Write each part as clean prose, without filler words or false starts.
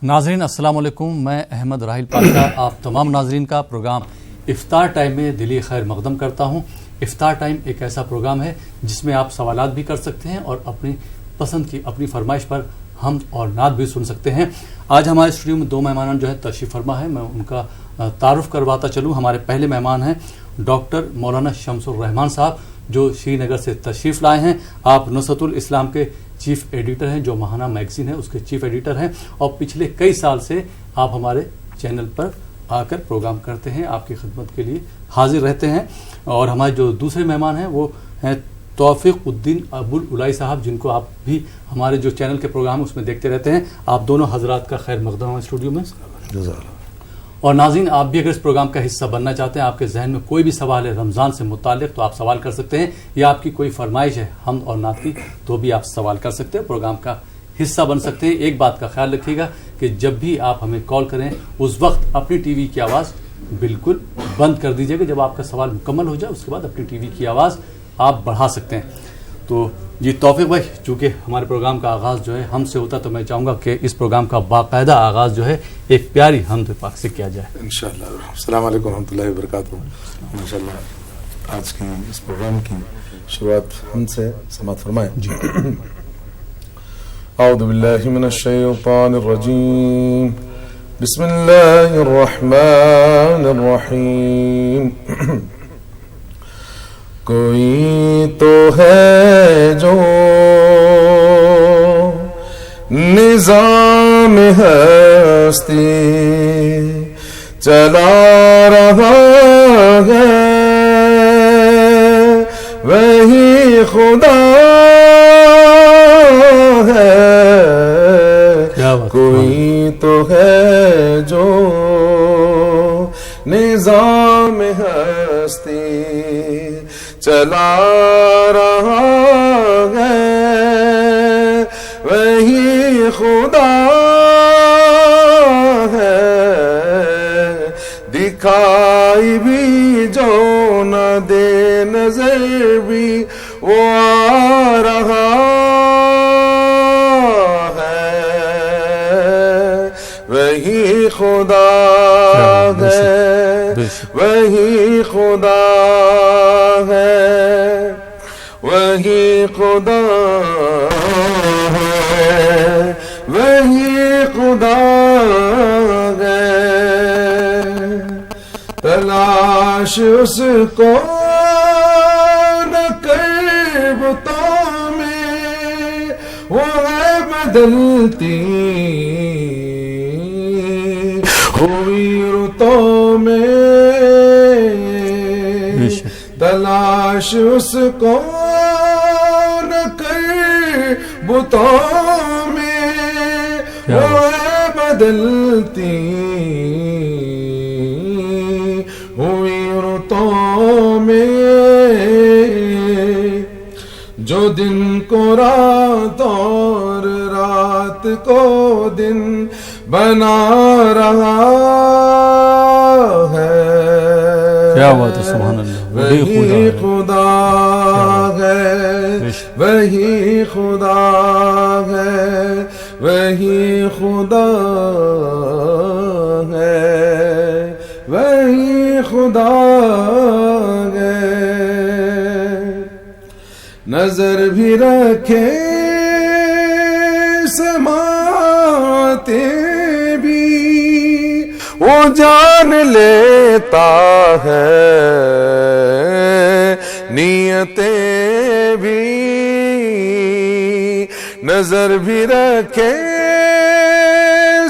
ناظرین السلام علیکم، میں احمد راحیل پاشا آپ تمام ناظرین کا پروگرام افطار ٹائم میں دلی خیر مقدم کرتا ہوں۔ افطار ٹائم ایک ایسا پروگرام ہے جس میں آپ سوالات بھی کر سکتے ہیں اور اپنی پسند کی اپنی فرمائش پر حمد اور نعت بھی سن سکتے ہیں۔ آج ہمارے اسٹوڈیو میں 2 مہمان جو ہے تشریف فرما ہے، میں ان کا تعارف کرواتا چلوں۔ ہمارے پہلے مہمان ہیں ڈاکٹر مولانا شمس الرحمان صاحب جو شری نگر سے تشریف لائے ہیں۔ آپ نصرت الاسلام کے چیف ایڈیٹر ہیں، جو ماہانہ میگزین ہے اس کے چیف ایڈیٹر ہیں، اور پچھلے کئی سال سے آپ ہمارے چینل پر آ کر پروگرام کرتے ہیں، آپ کی خدمت کے لیے حاضر رہتے ہیں۔ اور ہمارے جو دوسرے مہمان ہیں وہ ہیں توفیق الدین ابوالعلائی صاحب، جن کو آپ بھی ہمارے جو چینل کے پروگرام اس میں دیکھتے رہتے ہیں۔ آپ دونوں حضرات کا خیر مقدم ہے اسٹوڈیو میں۔ اور ناظرین، آپ بھی اگر اس پروگرام کا حصہ بننا چاہتے ہیں، آپ کے ذہن میں کوئی بھی سوال ہے رمضان سے متعلق، تو آپ سوال کر سکتے ہیں، یا آپ کی کوئی فرمائش ہے حمد اور نعت کی تو بھی آپ سوال کر سکتے ہیں، پروگرام کا حصہ بن سکتے ہیں۔ ایک بات کا خیال رکھیے گا کہ جب بھی آپ ہمیں کال کریں اس وقت اپنی ٹی وی کی آواز بالکل بند کر دیجیے گا۔ جب آپ کا سوال مکمل ہو جائے اس کے بعد اپنی ٹی وی کی آواز آپ بڑھا سکتے ہیں۔ تو جی توفیق بھائی، چونکہ ہمارے پروگرام کا آغاز جو ہے ہم سے ہوتا، تو میں چاہوں گا کہ اس پروگرام کا باقاعدہ آغاز جو ہے ایک پیاری حمد پاک سے کیا جائے۔ انشاءاللہ۔ السلام علیکم ورحمۃ اللہ وبرکاتہ۔ ماشاءاللہ آج کی اس پروگرام کی شروعات ہم سے سماعت فرمائیں۔ جی اعوذ باللہ من الشیطان الرجیم، بسم اللہ الرحمن الرحیم۔ کوئی تو ہے جو نظام ہستی چلا رہا ہے، وہی خدا ہے۔ کوئی تو ہے جو نظام ہستی چلا رہا ہے، وہی خدا ہے۔ دکھائی بھی جو نہ دے نظر بھی وہ آ رہا ہے، وہی خدا ہے، وہی خدا ہے، وہی خدا ہے، وہی خدا ہے۔ تلاش اس کو نہ کر بتوں میں، وہ ہے بدلتی ہوئی رتوں میں۔ تلاش اس کو نہ کر بتوں میں، وہ ہے بدلتی ہوئی رتوں میں۔ جو دن کو رات اور رات کو دن بنا رہا ہے، کیا بات ہے، سبحان اللہ۔ وہی خدا ہے، وہی خدا ہے، وہی خدا ہے، وہی خدا ہے۔ نظر بھی رکھے سماعتیں بھی وہ جان لیتا ہے، نیتیں بھی نظر بھی رکھے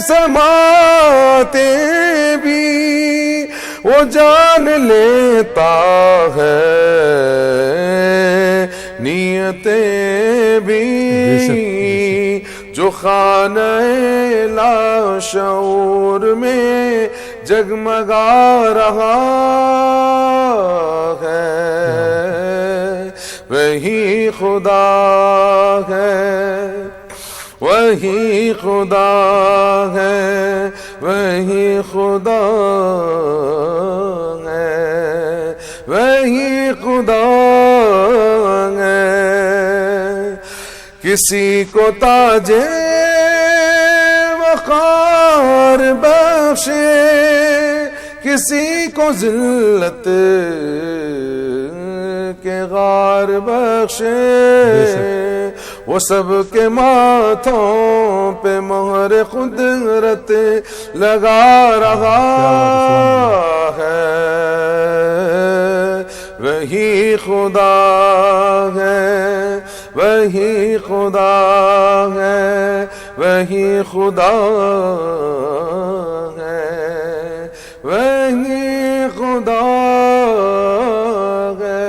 سماعتیں بھی وہ جان لیتا ہے، نیتیں بھی جو خانہ لاشعور میں جگمگا رہا ہے، وہی خدا ہے، وہی خدا ہے، وہی خدا ہے، وہی خدا ہے۔ کسی کو تاجے وقار بخشے کسی کو ذلت کے غار بخشے وہ سب کے ماتھوں پہ مہر قدرت لگا رہا ہے وہی خدا ہے وہی خدا ہے وہی خدا ہے وہی خدا ہے.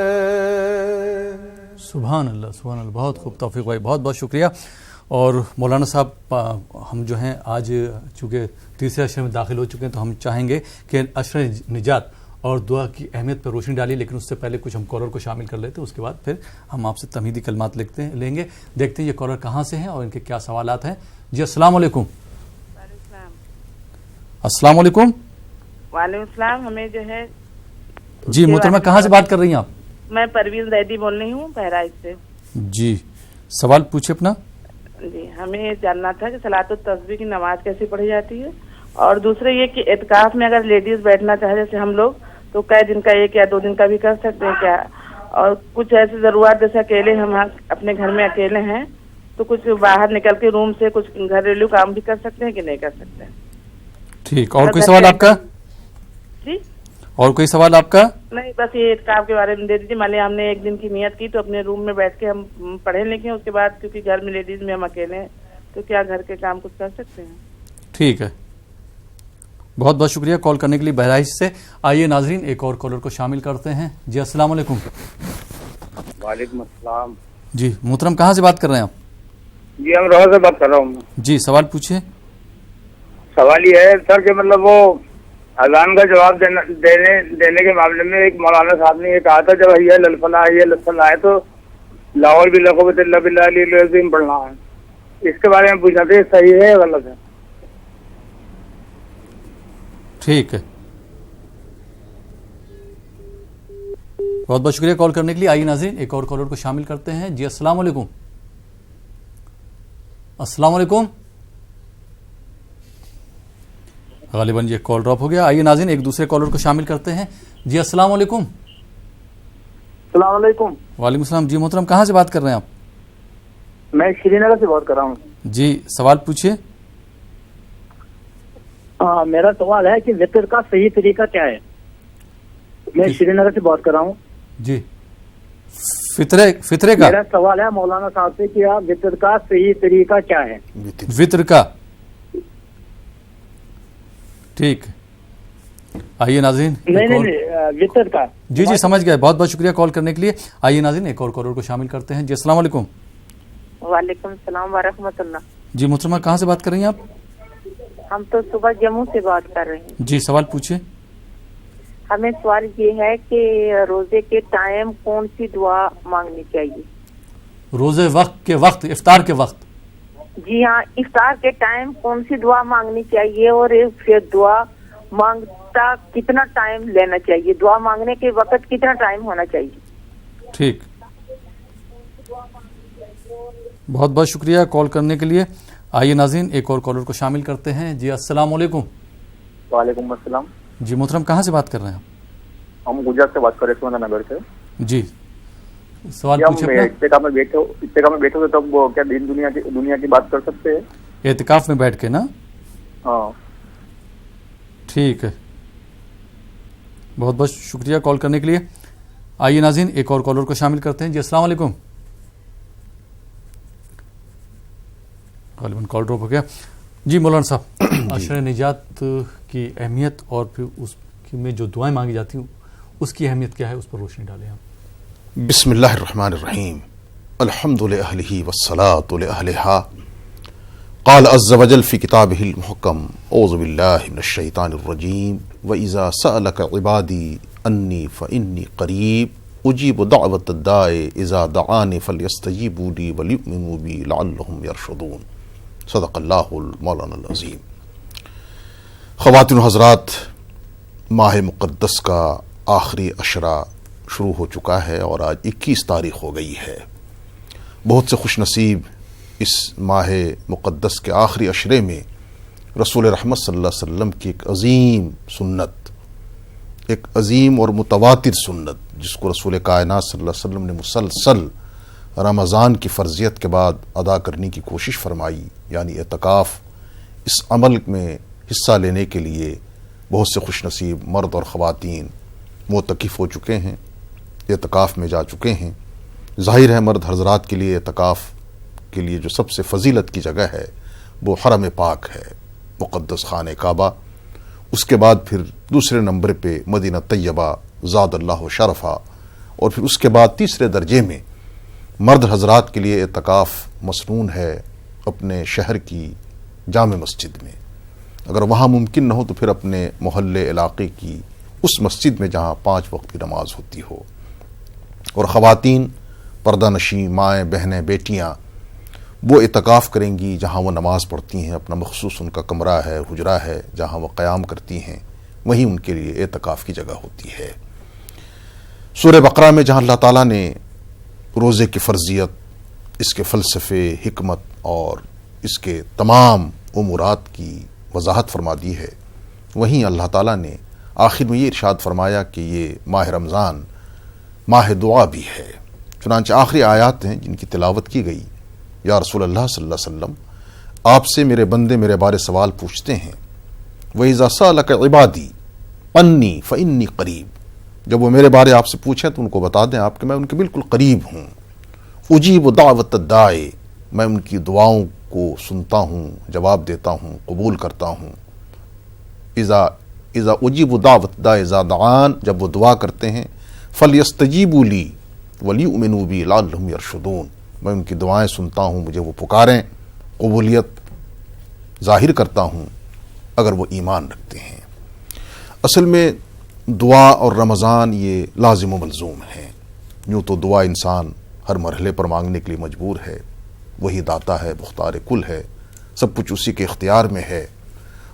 سبحان اللہ سبحان اللہ. بہت خوب توفیق بھائی, بہت بہت شکریہ. اور مولانا صاحب ہم جو ہیں آج چونکہ تیسرے عشرے میں داخل ہو چکے ہیں تو ہم چاہیں گے کہ عشرے نجات اور دعا کی اہمیت پر روشنی ڈالی, لیکن اس سے پہلے کچھ ہم کالر کو شامل کر لیتے ہیں, اس کے بعد پھر ہم آپ سے تمہیدی کلمات لیں گے. دیکھتے ہیں یہ کالر کہاں سے ہیں اور ان کے کیا سوالات ہیں. جی السلام علیکم. السلام علیکم. وعلیکم السلام. ہمیں جو ہے جی محترمہ کہاں سے بات کر رہی ہیں آپ؟ میں پروین زیدی بول رہی ہوں بہرائچ سے. جی سوال پوچھے اپنا. جی ہمیں یہ جاننا تھا کہ صلاۃ التسبیح کی نماز کیسے پڑھی جاتی ہے, اور دوسرے یہ کہ اعتکاف میں اگر لیڈیز بیٹھنا چاہے جیسے ہم لوگ تو کئی دن کا 1 یا 2 دن کا بھی کر سکتے ہیں کیا؟ اور کچھ ایسی ضرورت جیسے اکیلے ہم اپنے گھر میں اکیلے ہیں تو کچھ باہر نکل کے روم سے کچھ گھریلو کام بھی کر سکتے ہیں کہ نہیں کر سکتے؟ ٹھیک. اور کوئی سوال آپ کا؟ جی اور کوئی سوال آپ کا؟ نہیں, بس یہ اعتکاف کے بارے میں دے دیجیے. مان لیے ہم نے 1 دن کی نیت کی تو اپنے روم میں بیٹھ کے ہم پڑھیں لکھیں, اس کے بعد کیونکہ گھر میں لیڈیز میں ہم اکیلے ہیں تو کیا گھر کے کام کچھ کر سکتے ہیں؟ ٹھیک ہے, بہت بہت شکریہ کال کرنے کے لیے بہرائچ سے. آئیے ناظرین ایک اور کالر کو شامل کرتے ہیں. جی السلام علیکم. وعلیکم السلام. جی محترم کہاں سے بات کر رہے ہیں آپ؟ جی ہم روز سے بات کر رہا ہوں. جی سوال پوچھیے. سوال یہ ہے سر کہ مطلب وہ اذان کا جواب دینے کے معاملے میں ایک مولانا صاحب نے یہ کہا تھا جب حی علی الفلاح حی علی الفلاح ہے تو لاہور بھی لقوت اللہ باللہ علی العظیم پڑھنا ہے. اس کے بارے میں پوچھنا تھا, صحیح ہے یا غلط ہے؟ ٹھیک ہے, بہت بہت شکریہ کال کرنے کے لیے. آئیے ناظرین ایک اور کالر کو شامل کرتے ہیں. جی السلام علیکم. السلام علیکم. غالباً یہ کال ڈراپ ہو گیا. آئیے ناظرین ایک دوسرے کالر کو شامل کرتے ہیں. جی السلام علیکم. السلام علیکم. وعلیکم السلام. جی محترم کہاں سے بات کر رہے ہیں آپ؟ میں شری نگر سے بات کر رہا ہوں. جی سوال پوچھیے. ہاں میرا سوال ہے کہ وطر کا صحیح طریقہ کیا ہے؟ میں شری نگر سے بات کر رہا ہوں. جی فطرے کا میرا سوال ہے مولانا صاحب سے کہ وطر کا صحیح طریقہ کیا ہے؟ وطر کا. ٹھیک, آئیے ناظرین. نہیں وطر کا. جی جی سمجھ گئے, بہت بہت شکریہ کال کرنے کے لیے. آئیے ناظرین ایک اور کالر کو شامل کرتے ہیں. جی السلام علیکم. وعلیکم السلام ورحمۃ اللہ. جی محترمہ کہاں سے بات کر رہی ہیں آپ؟ ہم تو صبح جموں سے بات کر رہے ہیں. جی سوال پوچھیے. ہمیں سوال یہ ہے کہ روزے کے ٹائم کون سی دعا مانگنی چاہیے؟ روزے وقت کے وقت, افطار کے وقت. جی ہاں, افطار کے ٹائم کون سی دعا مانگنی چاہیے اور پھر دعا مانگتا کتنا ٹائم لینا چاہیے؟ دعا مانگنے کے وقت کتنا ٹائم ہونا چاہیے؟ ٹھیک, بہت بہت شکریہ کال کرنے کے لیے. آئیے ناظرین ایک اور کالر کو شامل کرتے ہیں. جی السلام علیکم. وعلیکم السلام. جی محترم کہاں سے بات کر رہے ہیں آپ؟ ہم گجرات سے بات کر رہے ہیں, نگر سے. جی سوال پوچھیے. اعتکاف میں بیٹھے ہوئے تب وہ کیا دین دنیا کی بات کر سکتے ہیں؟ اعتکاف میں بیٹھ کے نا؟ ہاں ٹھیک ہے, بہت بہت شکریہ کال کرنے کے لیے. آئیے ناظرین ایک اور کالر کو شامل کرتے ہیں. جی السلام علیکم. غالباً کال ڈراپ ہو گیا. جی مولانا صاحب عشرہ نجات کی اہمیت اور پھر اس میں جو دعائیں مانگی جاتی ہیں اس کی اہمیت کیا ہے, اس پر روشنی ڈالیں آپ. بسم اللہ الرحمن الرحیم. الحمد لأہلہ والصلاة لأہلہا. قال عز وجل فی کتابہ المحکم اعوذ باللہ من الشیطان الرجیم وَإِذَا سَأَلَكَ عِبَادِي أَنِّي فَإِنِّي قَرِيبٌ أُجِيبُ دَعْوَةَ الدَّاعِ إِذَا دَعَانِ فَلْيَسْتَجِيبُوا لِي وَلْيُؤْمِنُوا بِي لَعَلَّهُمْ يَرْشُدُونَ. صدق اللہ مولانا العظیم. خواتین و حضرات, ماہ مقدس کا آخری عشرہ شروع ہو چکا ہے اور آج 21 تاریخ ہو گئی ہے. بہت سے خوش نصیب اس ماہ مقدس کے آخری عشرے میں رسول رحمت صلی اللہ علیہ وسلم کی ایک عظیم سنت، ایک عظیم اور متواتر سنت جس کو رسول کائنات صلی اللہ علیہ وسلم نے مسلسل رمضان کی فرضیت کے بعد ادا کرنے کی کوشش فرمائی، یعنی اعتکاف۔ اس عمل میں حصہ لینے کے لیے بہت سے خوش نصیب مرد اور خواتین معتکف ہو چکے ہیں، اعتکاف میں جا چکے ہیں۔ ظاہر ہے مرد حضرات کے لیے اعتکاف کے لیے جو سب سے فضیلت کی جگہ ہے وہ حرم پاک ہے، مقدس خانہ کعبہ، اس کے بعد پھر دوسرے نمبر پہ مدینہ طیبہ زاد اللہ شرفہ، اور پھر اس کے بعد تیسرے درجے میں مرد حضرات کے لیے اعتکاف مسنون ہے اپنے شہر کی جامع مسجد میں، اگر وہاں ممکن نہ ہو تو پھر اپنے محلے علاقے کی اس مسجد میں جہاں 5 وقت کی نماز ہوتی ہو۔ اور خواتین پردہ نشیں مائیں بہنیں بیٹیاں وہ اعتکاف کریں گی جہاں وہ نماز پڑھتی ہیں، اپنا مخصوص ان کا کمرہ ہے، حجرہ ہے جہاں وہ قیام کرتی ہیں، وہیں ان کے لیے اعتکاف کی جگہ ہوتی ہے۔ سورہ بقرہ میں جہاں اللہ تعالیٰ نے روزے کی فرضیت، اس کے فلسفے، حکمت اور اس کے تمام امورات کی وضاحت فرما دی ہے، وہیں اللہ تعالیٰ نے آخر میں یہ ارشاد فرمایا کہ یہ ماہ رمضان ماہ دعا بھی ہے۔ چنانچہ آخری آیات ہیں جن کی تلاوت کی گئی، یا رسول اللہ صلی اللہ علیہ وسلم آپ سے میرے بندے میرے بارے سوال پوچھتے ہیں، وَإِذَا سَأَلَكَ عِبَادِي أَنِّي فَإِنِّي قَرِيب، جب وہ میرے بارے آپ سے پوچھیں تو ان کو بتا دیں آپ کہ میں ان کے بالکل قریب ہوں۔ اجیب دعوت الداعی، میں ان کی دعاؤں کو سنتا ہوں، جواب دیتا ہوں، قبول کرتا ہوں۔ اذا اجیب دعوت الداعی اذا دعان، جب وہ دعا کرتے ہیں، فلیستجیبوا لی ولیؤمنوا بی لعلہم یرشدون، میں ان کی دعائیں سنتا ہوں، مجھے وہ پکاریں، قبولیت ظاہر کرتا ہوں اگر وہ ایمان رکھتے ہیں۔ اصل میں دعا اور رمضان یہ لازم و ملزوم ہیں۔ یوں تو دعا انسان ہر مرحلے پر مانگنے کے لیے مجبور ہے، وہی داتا ہے، مختار کل ہے، سب کچھ اسی کے اختیار میں ہے۔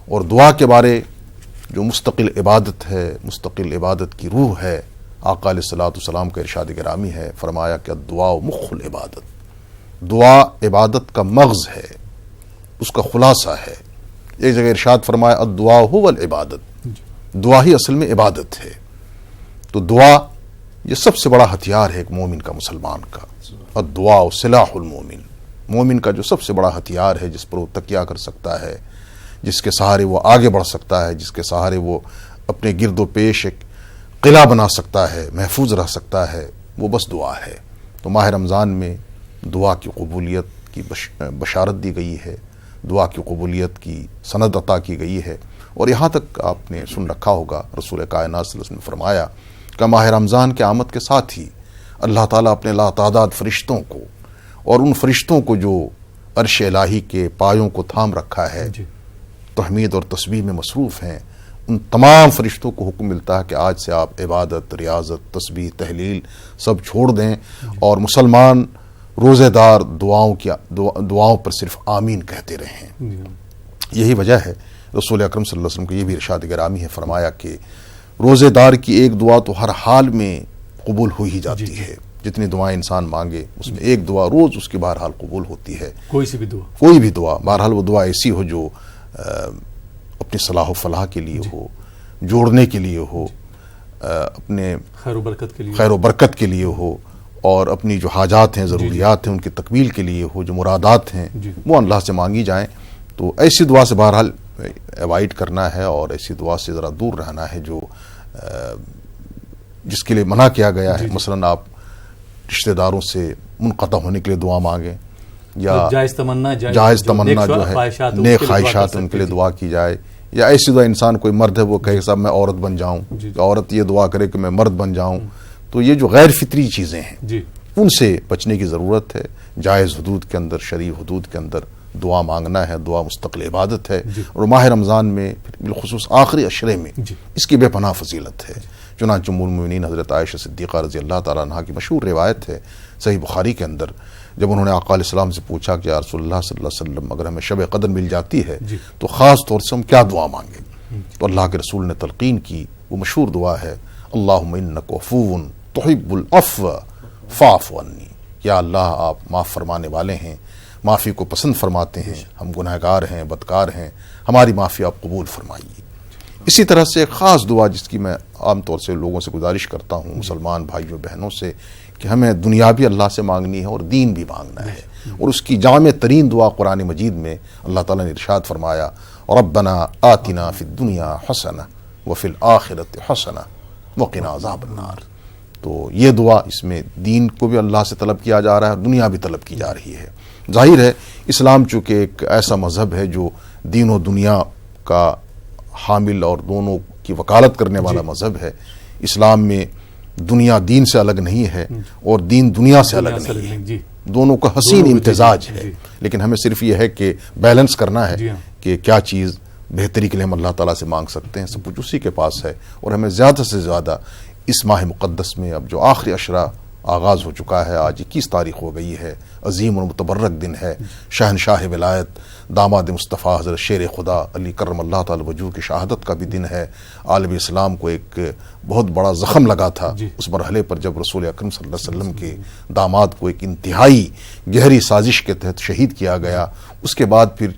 اور دعا کے بارے جو مستقل عبادت ہے، مستقل عبادت کی روح ہے، آقا علیہ الصلوۃ والسلام کا ارشاد گرامی ہے، فرمایا کہ الدعاء مخ العبادت، دعا عبادت کا مغز ہے، اس کا خلاصہ ہے۔ ایک جگہ ارشاد فرمایا الدعاء هو العبادت، دعا ہی اصل میں عبادت ہے۔ تو دعا یہ سب سے بڑا ہتھیار ہے ایک مومن کا، مسلمان کا۔ الدعاء سلاح المومن، مومن کا جو سب سے بڑا ہتھیار ہے، جس پر وہ تکیہ کر سکتا ہے، جس کے سہارے وہ آگے بڑھ سکتا ہے، جس کے سہارے وہ اپنے گرد و پیش ایک قلعہ بنا سکتا ہے، محفوظ رہ سکتا ہے، وہ بس دعا ہے۔ تو ماہ رمضان میں دعا کی قبولیت کی بشارت دی گئی ہے، دعا کی قبولیت کی سند عطا کی گئی ہے۔ اور یہاں تک آپ نے سن رکھا ہوگا رسول کائنات صلی اللہ علیہ وسلم نے فرمایا کہ ماہ رمضان کے آمد کے ساتھ ہی اللہ تعالیٰ اپنے لاتعداد فرشتوں کو اور ان فرشتوں کو جو عرش الہی کے پایوں کو تھام رکھا ہے، تحمید اور تسبیح میں مصروف ہیں، ان تمام فرشتوں کو حکم ملتا ہے کہ آج سے آپ عبادت، ریاضت، تسبیح، تحلیل سب چھوڑ دیں، اور مسلمان روزے دار دعاؤں پر صرف آمین کہتے رہیں۔ یہی وجہ ہے رسول اکرم صلی اللہ علیہ وسلم کو یہ بھی ارشاد گرامی ہے، فرمایا کہ روزے دار کی ایک دعا تو ہر حال میں قبول ہو ہی جاتی ہے۔ جتنی دعائیں انسان مانگے اس میں ایک دعا روز اس کی بہرحال قبول ہوتی ہے، کوئی سی بھی دعا، کوئی بھی دعا، بہرحال وہ دعا ایسی ہو جو اپنی صلاح و فلاح کے لیے ہو، جوڑنے کے لیے ہو، اپنے خیر و برکت کے لیے ہو، اور اپنی جو حاجات ہیں، ضروریات ہیں، ان کی تکمیل کے لیے ہو، جو مرادات ہیں وہ اللہ سے مانگی جائیں۔ تو ایسی دعا سے بہرحال ایوائڈ کرنا ہے، اور ایسی دعا سے ذرا دور رہنا ہے جو جس کے لیے منع کیا گیا ہے۔ مثلاً آپ رشتہ داروں سے منقطع ہونے کے لیے دعا مانگیں، یا جائز تمنا جو ہے نیک خواہشات ان کے لیے دعا کی جائے، یا ایسی دعا انسان کوئی مرد ہے وہ کہے کہ صاحب میں عورت بن جاؤں، عورت یہ دعا کرے کہ میں مرد بن جاؤں۔ تو یہ جو غیر فطری چیزیں ہیں ان سے بچنے کی ضرورت ہے۔ جائز حدود کے اندر، شرعی حدود کے اندر دعا مانگنا ہے، دعا مستقل عبادت ہے، اور ماہ رمضان میں بالخصوص آخری عشرے میں اس کی بے پناہ فضیلت ہے۔ چنانچہ ام المؤمنین حضرت عائشہ صدیقہ رضی اللہ تعالیٰ عنہا کی مشہور روایت ہے صحیح بخاری کے اندر، جب انہوں نے آقا علیہ السلام سے پوچھا کہ یا رسول اللہ صلی اللہ علیہ وسلم اگر ہمیں شب قدر مل جاتی ہے تو خاص طور سے ہم کیا دعا مانگیں؟ تو اللہ کے رسول نے تلقین کی وہ مشہور دعا ہے اللہم انک عفو تحب العفو فاعف عنی، یا اللہ آپ معاف فرمانے والے ہیں، معافی کو پسند فرماتے ہیں. ہم گنہگار ہیں، بدکار ہیں، ہماری معافی آپ قبول فرمائیے. اسی طرح سے ایک خاص دعا جس کی میں عام طور سے لوگوں سے گزارش کرتا ہوں، مسلمان بھائیوں بہنوں سے، کہ ہمیں دنیا بھی اللہ سے مانگنی ہے اور دین بھی مانگنا ہے. اور اس کی جامع ترین دعا قرآن مجید میں اللہ تعالیٰ نے ارشاد فرمایا، ربنا آتنا فی الدنیا حسنہ وفی الآخرۃ حسنہ وقنا عذاب النار. تو یہ دعا، اس میں دین کو بھی اللہ سے طلب کیا جا رہا ہے اور دنیا بھی طلب کی جا رہی ہے. ظاہر ہے اسلام چونکہ ایک ایسا مذہب ہے جو دین و دنیا کا حامل اور دونوں کی وکالت کرنے والا مذہب ہے. اسلام میں دنیا دین سے الگ نہیں ہے اور دین دنیا سے الگ نہیں ہے، دونوں کا حسین امتزاج ہے. لیکن ہمیں صرف یہ ہے کہ بیلنس کرنا ہے کہ کیا چیز بہتری کے لیے ہم اللہ تعالیٰ سے مانگ سکتے ہیں. سب کچھ اسی کے پاس ہے. اور ہمیں زیادہ سے زیادہ اس ماہ مقدس میں، اب جو آخری عشرہ آغاز ہو چکا ہے، آج 21 تاریخ ہو گئی ہے، عظیم اور متبرک دن ہے. شہنشاہ ولایت داماد مصطفیٰ حضرت شیر خدا علی کرم اللہ تعالی وجوہ کی شہادت کا بھی دن ہے. عالم اسلام کو ایک بہت بڑا زخم لگا تھا اس مرحلے پر جب رسول اکرم صلی اللہ علیہ وسلم کے داماد کو ایک انتہائی گہری سازش کے تحت شہید کیا گیا. اس کے بعد پھر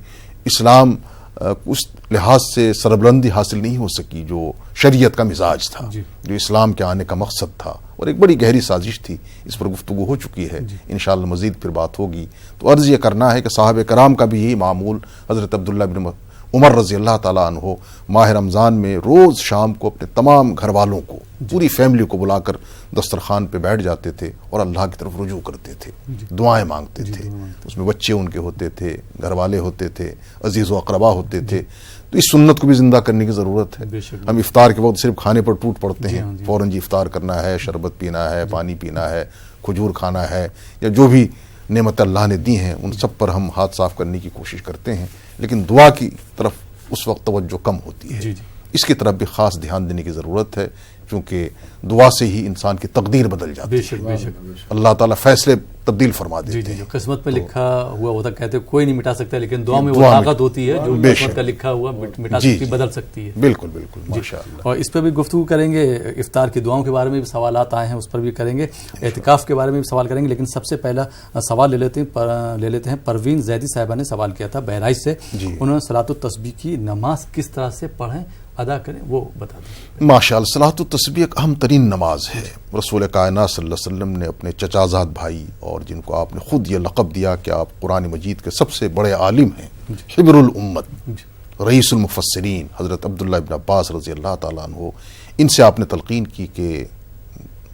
اسلام اس لحاظ سے سربلندی حاصل نہیں ہو سکی جو شریعت کا مزاج تھا، جو اسلام کے آنے کا مقصد تھا، اور ایک بڑی گہری سازش تھی. اس پر گفتگو ہو چکی ہے، انشاءاللہ مزید پھر بات ہوگی. تو عرض یہ کرنا ہے کہ صحابہ کرام کا بھی یہی معمول، حضرت عبداللہ بن عمر رضی اللہ تعالیٰ عنہ ماہ رمضان میں روز شام کو اپنے تمام گھر والوں کو، پوری فیملی کو بلا کر دسترخوان پہ بیٹھ جاتے تھے اور اللہ کی طرف رجوع کرتے تھے، دعائیں مانگتے تھے. اس میں بچے ان کے ہوتے تھے، گھر والے ہوتے تھے، عزیز و اقربا ہوتے تھے. تو اس سنت کو بھی زندہ کرنے کی ضرورت ہے. ہم افطار کے وقت صرف کھانے پر ٹوٹ پڑتے ہیں، فوراً جی افطار کرنا ہے، شربت پینا ہے، پانی پینا ہے، کھجور کھانا ہے، یا جو بھی نعمت اللہ نے دی ہیں ان سب پر ہم ہاتھ صاف کرنے کی کوشش کرتے ہیں. لیکن دعا کی طرف اس وقت توجہ کم ہوتی ہے. اس کی طرف بھی خاص دھیان دینے کی ضرورت ہے، کیونکہ دعا سے ہی انسان کی تقدیر بدل جاتی ہے. اللہ تعالیٰ فیصلے تبدیل فرما دیتے ہیں. جو قسمت میں لکھا ہوا ہوتا، کہتے کوئی نہیں مٹا سکتا، لیکن دعا میں وہ طاقت ہوتی ہے جو قسمت کا لکھا ہوا مٹا سکتی، بدل سکتی ہے. بالکل بالکل، ماشاءاللہ. اور اس پہ بھی گفتگو کریں گے. افطار کی دعاؤں کے بارے میں بھی سوالات آئے ہیں، اس پر بھی کریں گے. اعتکاف کے بارے میں بھی سوال کریں گے. لیکن سب سے پہلا سوال لے لیتے ہیں. پروین زیدی صاحبہ نے سوال کیا تھا بہرائچ سے. انہوں نے صلاۃ التسبیح کی نماز کس طرح سے پڑھیں، ادا کریں، وہ بتا دیں. ماشاءاللہ، صلاۃ التسبیح ایک اہم ترین نماز ہے. رسول کائنات صلی اللہ علیہ وسلم نے اپنے چچازاد بھائی، اور جن کو آپ نے خود یہ لقب دیا کہ آپ قرآن مجید کے سب سے بڑے عالم ہیں، حبر الامت، رئیس المفسرین، حضرت عبداللہ ابن عباس رضی اللہ تعالیٰ عنہ، ان سے آپ نے تلقین کی کہ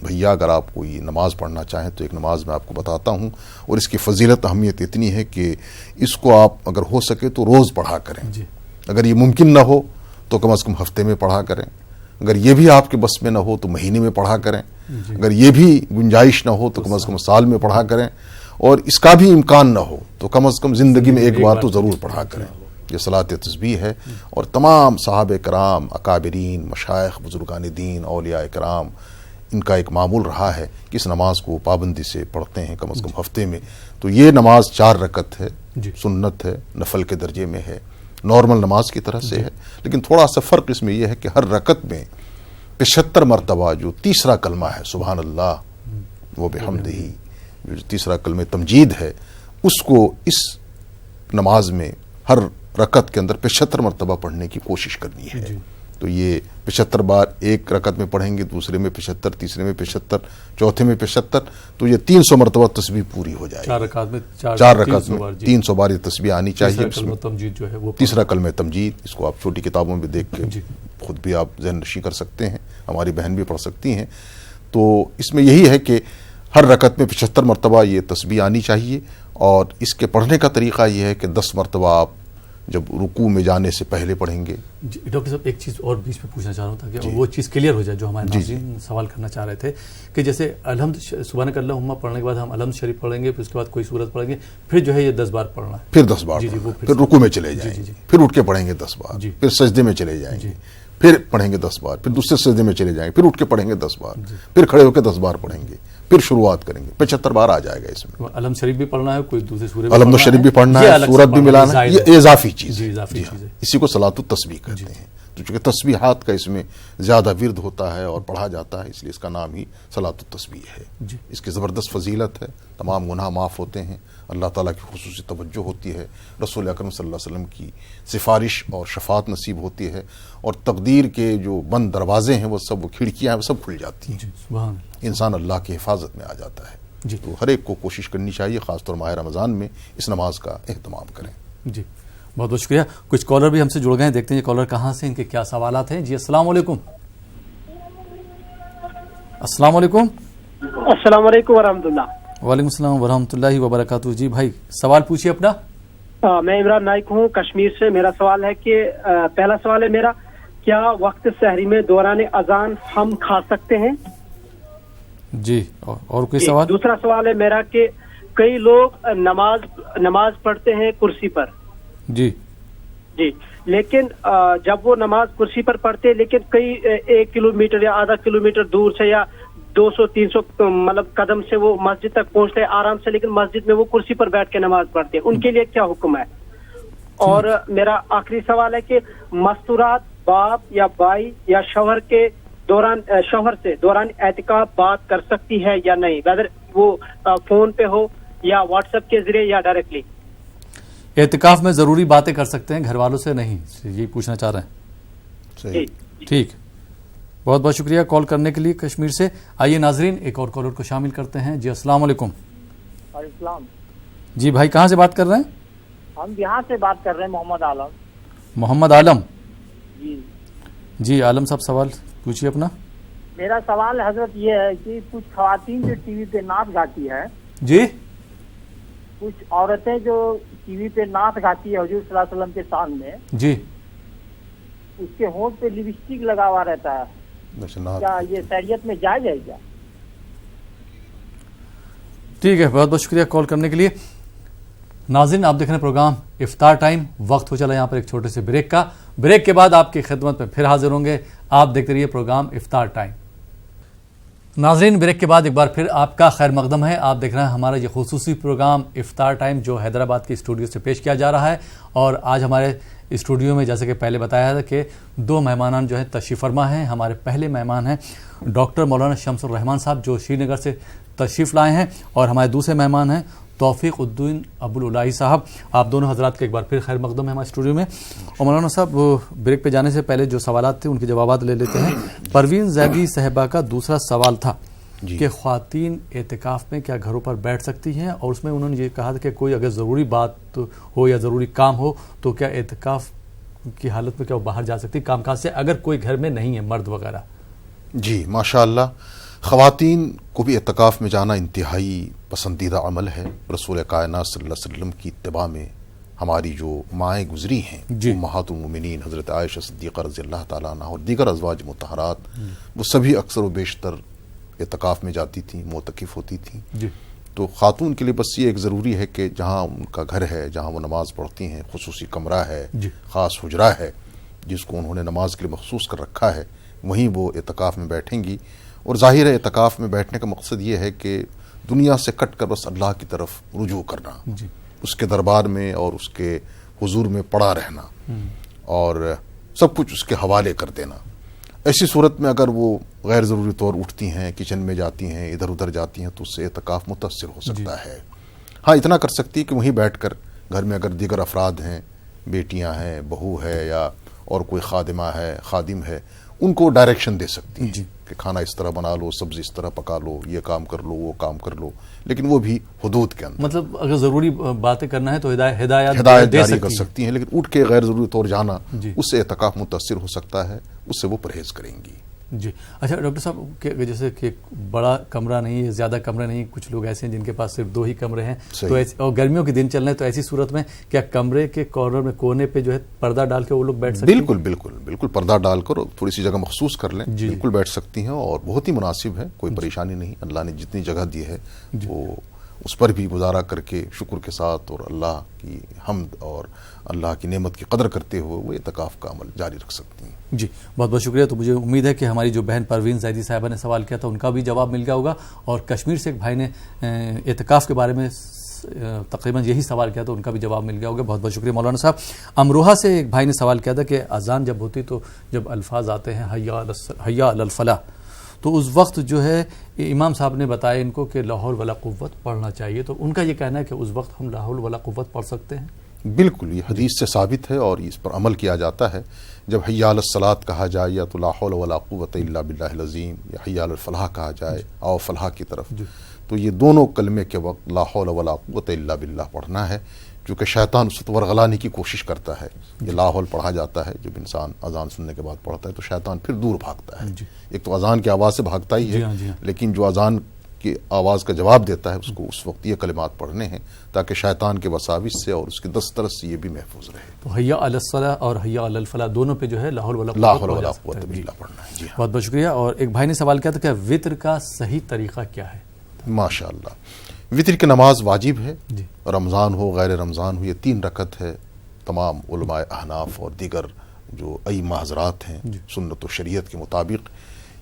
بھیا اگر آپ کوئی نماز پڑھنا چاہیں تو ایک نماز میں آپ کو بتاتا ہوں، اور اس کی فضیلت اہمیت اتنی ہے کہ اس کو آپ اگر ہو سکے تو روز پڑھا کریں. اگر یہ ممکن نہ ہو تو کم از کم ہفتے میں پڑھا کریں. اگر یہ بھی آپ کے بس میں نہ ہو تو مہینے میں پڑھا کریں. اگر یہ بھی گنجائش نہ ہو تو کم از کم سال میں پڑھا کریں. اور اس کا بھی امکان نہ ہو تو کم از کم زندگی میں ایک بار تو ضرور پڑھا کریں. یہ صلاۃ تسبیح ہے. اور تمام صحابہ کرام، اکابرین، مشائخ، بزرگان دین، اولیاء کرام، ان کا ایک معمول رہا ہے کہ اس نماز کو پابندی سے پڑھتے ہیں کم از کم ہفتے میں. تو یہ نماز 4 رکعت ہے، سنت ہے، نفل کے درجے میں ہے، نارمل نماز کی طرح سے ہے. لیکن تھوڑا سا فرق اس میں یہ ہے کہ ہر رکعت میں 75 مرتبہ جو تیسرا کلمہ ہے سبحان اللہ و بحمدہ، جو تیسرا کلمہ تمجید ہے، اس کو اس نماز میں ہر رکعت کے اندر 75 مرتبہ پڑھنے کی کوشش کرنی ہے. تو یہ 75 بار ایک رکعت میں پڑھیں گے، دوسرے میں 75، تیسرے میں 75، چوتھے میں 75، تو یہ 300 مرتبہ تسبیح پوری ہو جائے گی. 4 رکعت میں 300 بار یہ تسبیح آنی چاہیے. تیسرا کلمہ تمجید، اس کو آپ چھوٹی کتابوں میں دیکھ کے خود بھی آپ ذہن نشی کر سکتے ہیں، ہماری بہن بھی پڑھ سکتی ہیں. تو اس میں یہی ہے کہ ہر رکعت میں 75 مرتبہ یہ تسبیح آنی چاہیے. اور اس کے پڑھنے کا طریقہ یہ ہے کہ 10 مرتبہ آپ جب رکوع میں جانے سے پہلے پڑھیں گے. ڈاکٹر صاحب ایک چیز اور بیچ میں پوچھنا چاہ رہا ہوں تاکہ وہ چیز کلیئر ہو جائے جو ہمارے ناظرین سوال کرنا چاہ رہے تھے کہ جیسے الحمد سبحانک اللہم پڑھنے کے بعد ہم الحمد شریف پڑھیں گے، پھر اس کے بعد کوئی سورت پڑھیں گے، پھر جو ہے یہ 10 بار پڑھنا ہے، پھر 10 بار پھر رکوع میں چلے جائیں گے، پھر اٹھ کے پڑھیں گے 10 بار، پھر سجدے میں چلے جائیں گے، پھر پڑھیں گے 10 بار، پھر دوسرے سجدے میں چلے جائیں گے، پھر اٹھ کے پڑھیں گے 10 بار، پھر کھڑے ہو کے 10 بار پڑھیں گے، پھر شروعات کریں گے. 75 بار آ جائے گا. اس میں الحمد شریف بھی پڑھنا ہے، کوئی دوسرے سورہ الحمد شریف بھی پڑھنا ہے، سورت بھی ملانا ہے، یہ اضافی چیز ہے. اضافی چیز ہے. اسی کو صلاۃ التسبیح کہتے ہیں. تو چونکہ تسبیحات کا اس میں زیادہ ورد ہوتا ہے اور پڑھا جاتا ہے، اس لیے اس کا نام ہی صلاۃ التسبیح ہے. اس کی زبردست فضیلت ہے. تمام گناہ معاف ہوتے ہیں، اللہ تعالیٰ کی خصوصی توجہ ہوتی ہے، رسول اکرم صلی اللہ علیہ وسلم کی سفارش اور شفاعت نصیب ہوتی ہے، اور تقدیر کے جو بند دروازے ہیں وہ سب، وہ کھڑکیاں ہیں وہ سب کھل جاتی ہیں، سبحان اللہ، انسان اللہ کی حفاظت میں آ جاتا ہے۔ تو ہر ایک کو کوشش کرنی چاہیے، خاص طور ماہ رمضان میں اس نماز کا اہتمام کریں۔ جی بہت بہت شکریہ۔ کچھ کالر بھی ہم سے جڑ گئے ہیں، دیکھتے ہیں یہ کالر کہاں سے، ان کے کیا سوالات ہیں۔ جی السلام علیکم۔ السلام علیکم۔ السلام علیکم ورحمۃ اللہ۔ وعلیکم السلام ورحمۃ اللہ وبرکاتہ۔ جی بھائی سوال پوچھیے اپنا۔ میں عمران نائک ہوں کشمیر سے۔ میرا سوال ہے کہ پہلا سوال ہے میرا، کیا وقت سحری میں دوران اذان ہم کھا سکتے ہیں؟ جی اور کوئی سوال؟ دوسرا سوال ہے میرا کہ کئی لوگ نماز پڑھتے ہیں کرسی پر، جی جی، لیکن جب وہ نماز کرسی پر پڑھتے ہیں لیکن کئی 1 کلومیٹر یا آدھا کلومیٹر دور سے یا 200-300 مطلب قدم سے وہ مسجد تک پہنچتے ہیں آرام سے، لیکن مسجد میں وہ کرسی پر بیٹھ کے نماز پڑھتے ہیں، ان کے لیے کیا حکم ہے؟ اور میرا آخری سوال ہے کہ مستورات باپ یا بھائی یا شوہر سے دوران اعتکاف بات کر سکتی ہے یا نہیں، ویدر وہ فون پہ ہو یا واٹس ایپ کے ذریعے یا ڈائریکٹلی؟ اعتکاف میں ضروری باتیں کر سکتے ہیں، گھر والوں سے نہیں، یہی پوچھنا چاہ رہے ہیں۔ صحیح، ٹھیک، بہت بہت شکریہ کال کرنے کے لیے کشمیر سے۔ آئیے ناظرین ایک اور کالر کو شامل کرتے ہیں۔ جی السلام علیکم۔ وعلیکم السلام۔ جی بھائی کہاں سے بات کر رہے ہیں؟ ہم یہاں سے بات کر رہے ہیں، محمد عالم۔ محمد عالم۔ جی جی عالم صاحب سوال پوچھیے اپنا۔ میرا سوال حضرت یہ ہے کہ کچھ خواتین جو ٹی وی پہ نعت گاتی ہے، جی کچھ عورتیں جو ٹی وی پہ نعت گاتی ہے حضور صلی اللہ علیہ وسلم کے سامنے، جی اس کے ہونٹ پہ لپسٹک لگا ہوا رہتا ہے، کیا یہ شریعت میں جائز ہے کیا؟ ٹھیک ہے، بہت بہت شکریہ کال کرنے کے لیے۔ ناظرین آپ دیکھ رہے ہیں پروگرام افطار ٹائم، وقت ہو چلا یہاں پر ایک چھوٹے سے بریک کا، بریک کے بعد آپ کی خدمت میں پھر حاضر ہوں گے، آپ دیکھتے رہیے پروگرام افطار ٹائم۔ ناظرین بریک کے بعد ایک بار پھر آپ کا خیر مقدم ہے، آپ دیکھ رہے ہیں ہمارا یہ خصوصی پروگرام افطار ٹائم جو حیدرآباد کے اسٹوڈیو سے پیش کیا جا رہا ہے، اور آج ہمارے اسٹوڈیو میں جیسے کہ پہلے بتایا تھا کہ 2 مہمانان جو ہیں تشریف فرما ہیں۔ ہمارے پہلے مہمان ہیں ڈاکٹر مولانا شمس الرحمان صاحب جو شری نگر سے تشریف لائے ہیں، اور ہمارے دوسرے مہمان ہیں توفیق الدین ابوالعلائی صاحب۔ آپ دونوں حضرات کے ایک بار پھر خیر مقدم ہے ہمارے اسٹوڈیو میں۔ اور مولانا صاحب بریک پہ جانے سے پہلے جو سوالات تھے ان کے جوابات لے لیتے ہیں۔ پروین زیدی صاحبہ کا دوسرا سوال تھا کہ خواتین اعتکاف میں کیا گھروں پر بیٹھ سکتی ہیں، اور اس میں انہوں نے یہ کہا تھا کہ کوئی اگر ضروری بات ہو یا ضروری کام ہو تو کیا اعتکاف کی حالت میں کیا وہ باہر جا سکتی کام کاج سے، اگر کوئی گھر میں نہیں ہے مرد وغیرہ؟ جی ماشاء اللہ، خواتین کو بھی اعتکاف میں جانا انتہائی پسندیدہ عمل ہے۔ رسول کائنات صلی اللہ علیہ وسلم کی اتباع میں ہماری جو مائیں گزری ہیں، امہات المومنین حضرت عائشہ صدیقہ رضی اللہ تعالیٰ عنہ اور دیگر ازواج مطہرات، وہ سبھی اکثر و بیشتر اعتکاف میں جاتی تھیں، معتکف ہوتی تھیں۔ جی تو خاتون کے لیے بس یہ ایک ضروری ہے کہ جہاں ان کا گھر ہے، جہاں وہ نماز پڑھتی ہیں، خصوصی کمرہ ہے، خاص حجرہ ہے جس کو انہوں نے نماز کے لیے مخصوص کر رکھا ہے، وہیں وہ اعتکاف میں بیٹھیں گی۔ اور ظاہر ہے اعتکاف میں بیٹھنے کا مقصد یہ ہے کہ دنیا سے کٹ کر بس اللہ کی طرف رجوع کرنا، اس کے دربار میں اور اس کے حضور میں پڑا رہنا، اور سب کچھ اس کے حوالے کر دینا۔ ایسی صورت میں اگر وہ غیر ضروری طور اٹھتی ہیں، کچن میں جاتی ہیں، ادھر ادھر جاتی ہیں، تو اس سے اعتکاف متاثر ہو سکتا ہے۔ ہاں اتنا کر سکتی ہے کہ وہیں بیٹھ کر گھر میں اگر دیگر افراد ہیں، بیٹیاں ہیں، بہو ہے یا اور کوئی خادمہ ہے، خادم ہے، ان کو ڈائریکشن دے سکتی ہیں کہ کھانا اس طرح بنا لو، سبزی اس طرح پکا لو، یہ کام کر لو، وہ کام کر لو، لیکن وہ بھی حدود کے اندر۔ مطلب اگر ضروری باتیں کرنا ہے تو ہدایت جاری کر سکتی ہیں، لیکن اٹھ کے غیر ضروری طور جانا اس سے اعتکاف متاثر ہو سکتا ہے، اس سے وہ پرہیز کریں گی۔ جی اچھا ڈاکٹر صاحب کہ جیسے کہ بڑا کمرہ نہیں ہے، زیادہ کمرے نہیں، کچھ لوگ ایسے ہیں جن کے پاس صرف 2 ہی کمرے ہیں، تو اور گرمیوں کے دن چل رہے ہیں، تو ایسی صورت میں کیا کمرے کے کارنر میں کونے پہ جو ہے پردہ ڈال کے وہ لوگ بیٹھ سکتے ہیں؟ بالکل پردہ ڈال کر تھوڑی سی جگہ مخصوص کر لیں، بالکل بیٹھ سکتی ہیں، اور بہت ہی مناسب ہے، کوئی پریشانی نہیں۔ اللہ نے جتنی جگہ دی ہے وہ اس پر بھی گزارا کر کے شکر کے ساتھ اور اللہ کی حمد اور اللہ کی نعمت کی قدر کرتے ہوئے وہ اعتکاف کا عمل جاری رکھ سکتی ہیں۔ جی بہت بہت شکریہ۔ تو مجھے امید ہے کہ ہماری جو بہن پروین زیدی صاحبہ نے سوال کیا تھا ان کا بھی جواب مل گیا ہوگا، اور کشمیر سے ایک بھائی نے اعتکاف کے بارے میں تقریباً یہی سوال کیا تھا، ان کا بھی جواب مل گیا ہوگا۔ بہت بہت شکریہ مولانا صاحب۔ امروہہ سے ایک بھائی نے سوال کیا تھا کہ اذان جب ہوتی تو جب الفاظ آتے ہیں حیا علی الفلاح، تو اس وقت جو ہے امام صاحب نے بتایا ان کو کہ لا حول ولا قوت پڑھنا چاہیے، تو ان کا یہ کہنا ہے کہ اس وقت ہم لا حول ولا قوت پڑھ سکتے ہیں؟ بالکل، یہ حدیث سے ثابت ہے اور اس پر عمل کیا جاتا ہے. جب حی علی الصلاۃ کہا جائے یا تو لا حول ولا قوت الا باللہ العظیم، یا حی علی الفلاح کہا جائے آؤ فلاح کی طرف، تو یہ دونوں کلمے کے وقت لا حول ولا قوت الا باللہ پڑھنا ہے، کیونکہ شیطان اس کو ورغلانے کی کوشش کرتا ہے. یہ لا حول پڑھا جاتا ہے جب انسان اذان سننے کے بعد پڑھتا ہے تو شیطان پھر دور بھاگتا ہے. ایک تو اذان کی آواز سے بھاگتا ہی ہے، لیکن جو اذان کی آواز کا جواب دیتا ہے اس کو اس وقت یہ کلمات پڑھنے ہیں تاکہ شیطان کے وساوس سے اور اس کے دسترس سے یہ بھی محفوظ رہے. تو حی علی الصلاۃ اور حی علی الفلاح دونوں پہ جو ہے لا حول ولا قوت الا باللہ پڑھنا ہے. بہت بہت شکریہ. اور ایک بھائی نے سوال کیا تھا کہ وطر کا صحیح طریقہ کیا ہے؟ ماشاء اللہ، وطر کی نماز واجب ہے، رمضان ہو غیر رمضان ہو، یہ 3 رکعت ہے. تمام علماء احناف اور دیگر جو ائمہ حضرات ہیں سنت و شریعت کے مطابق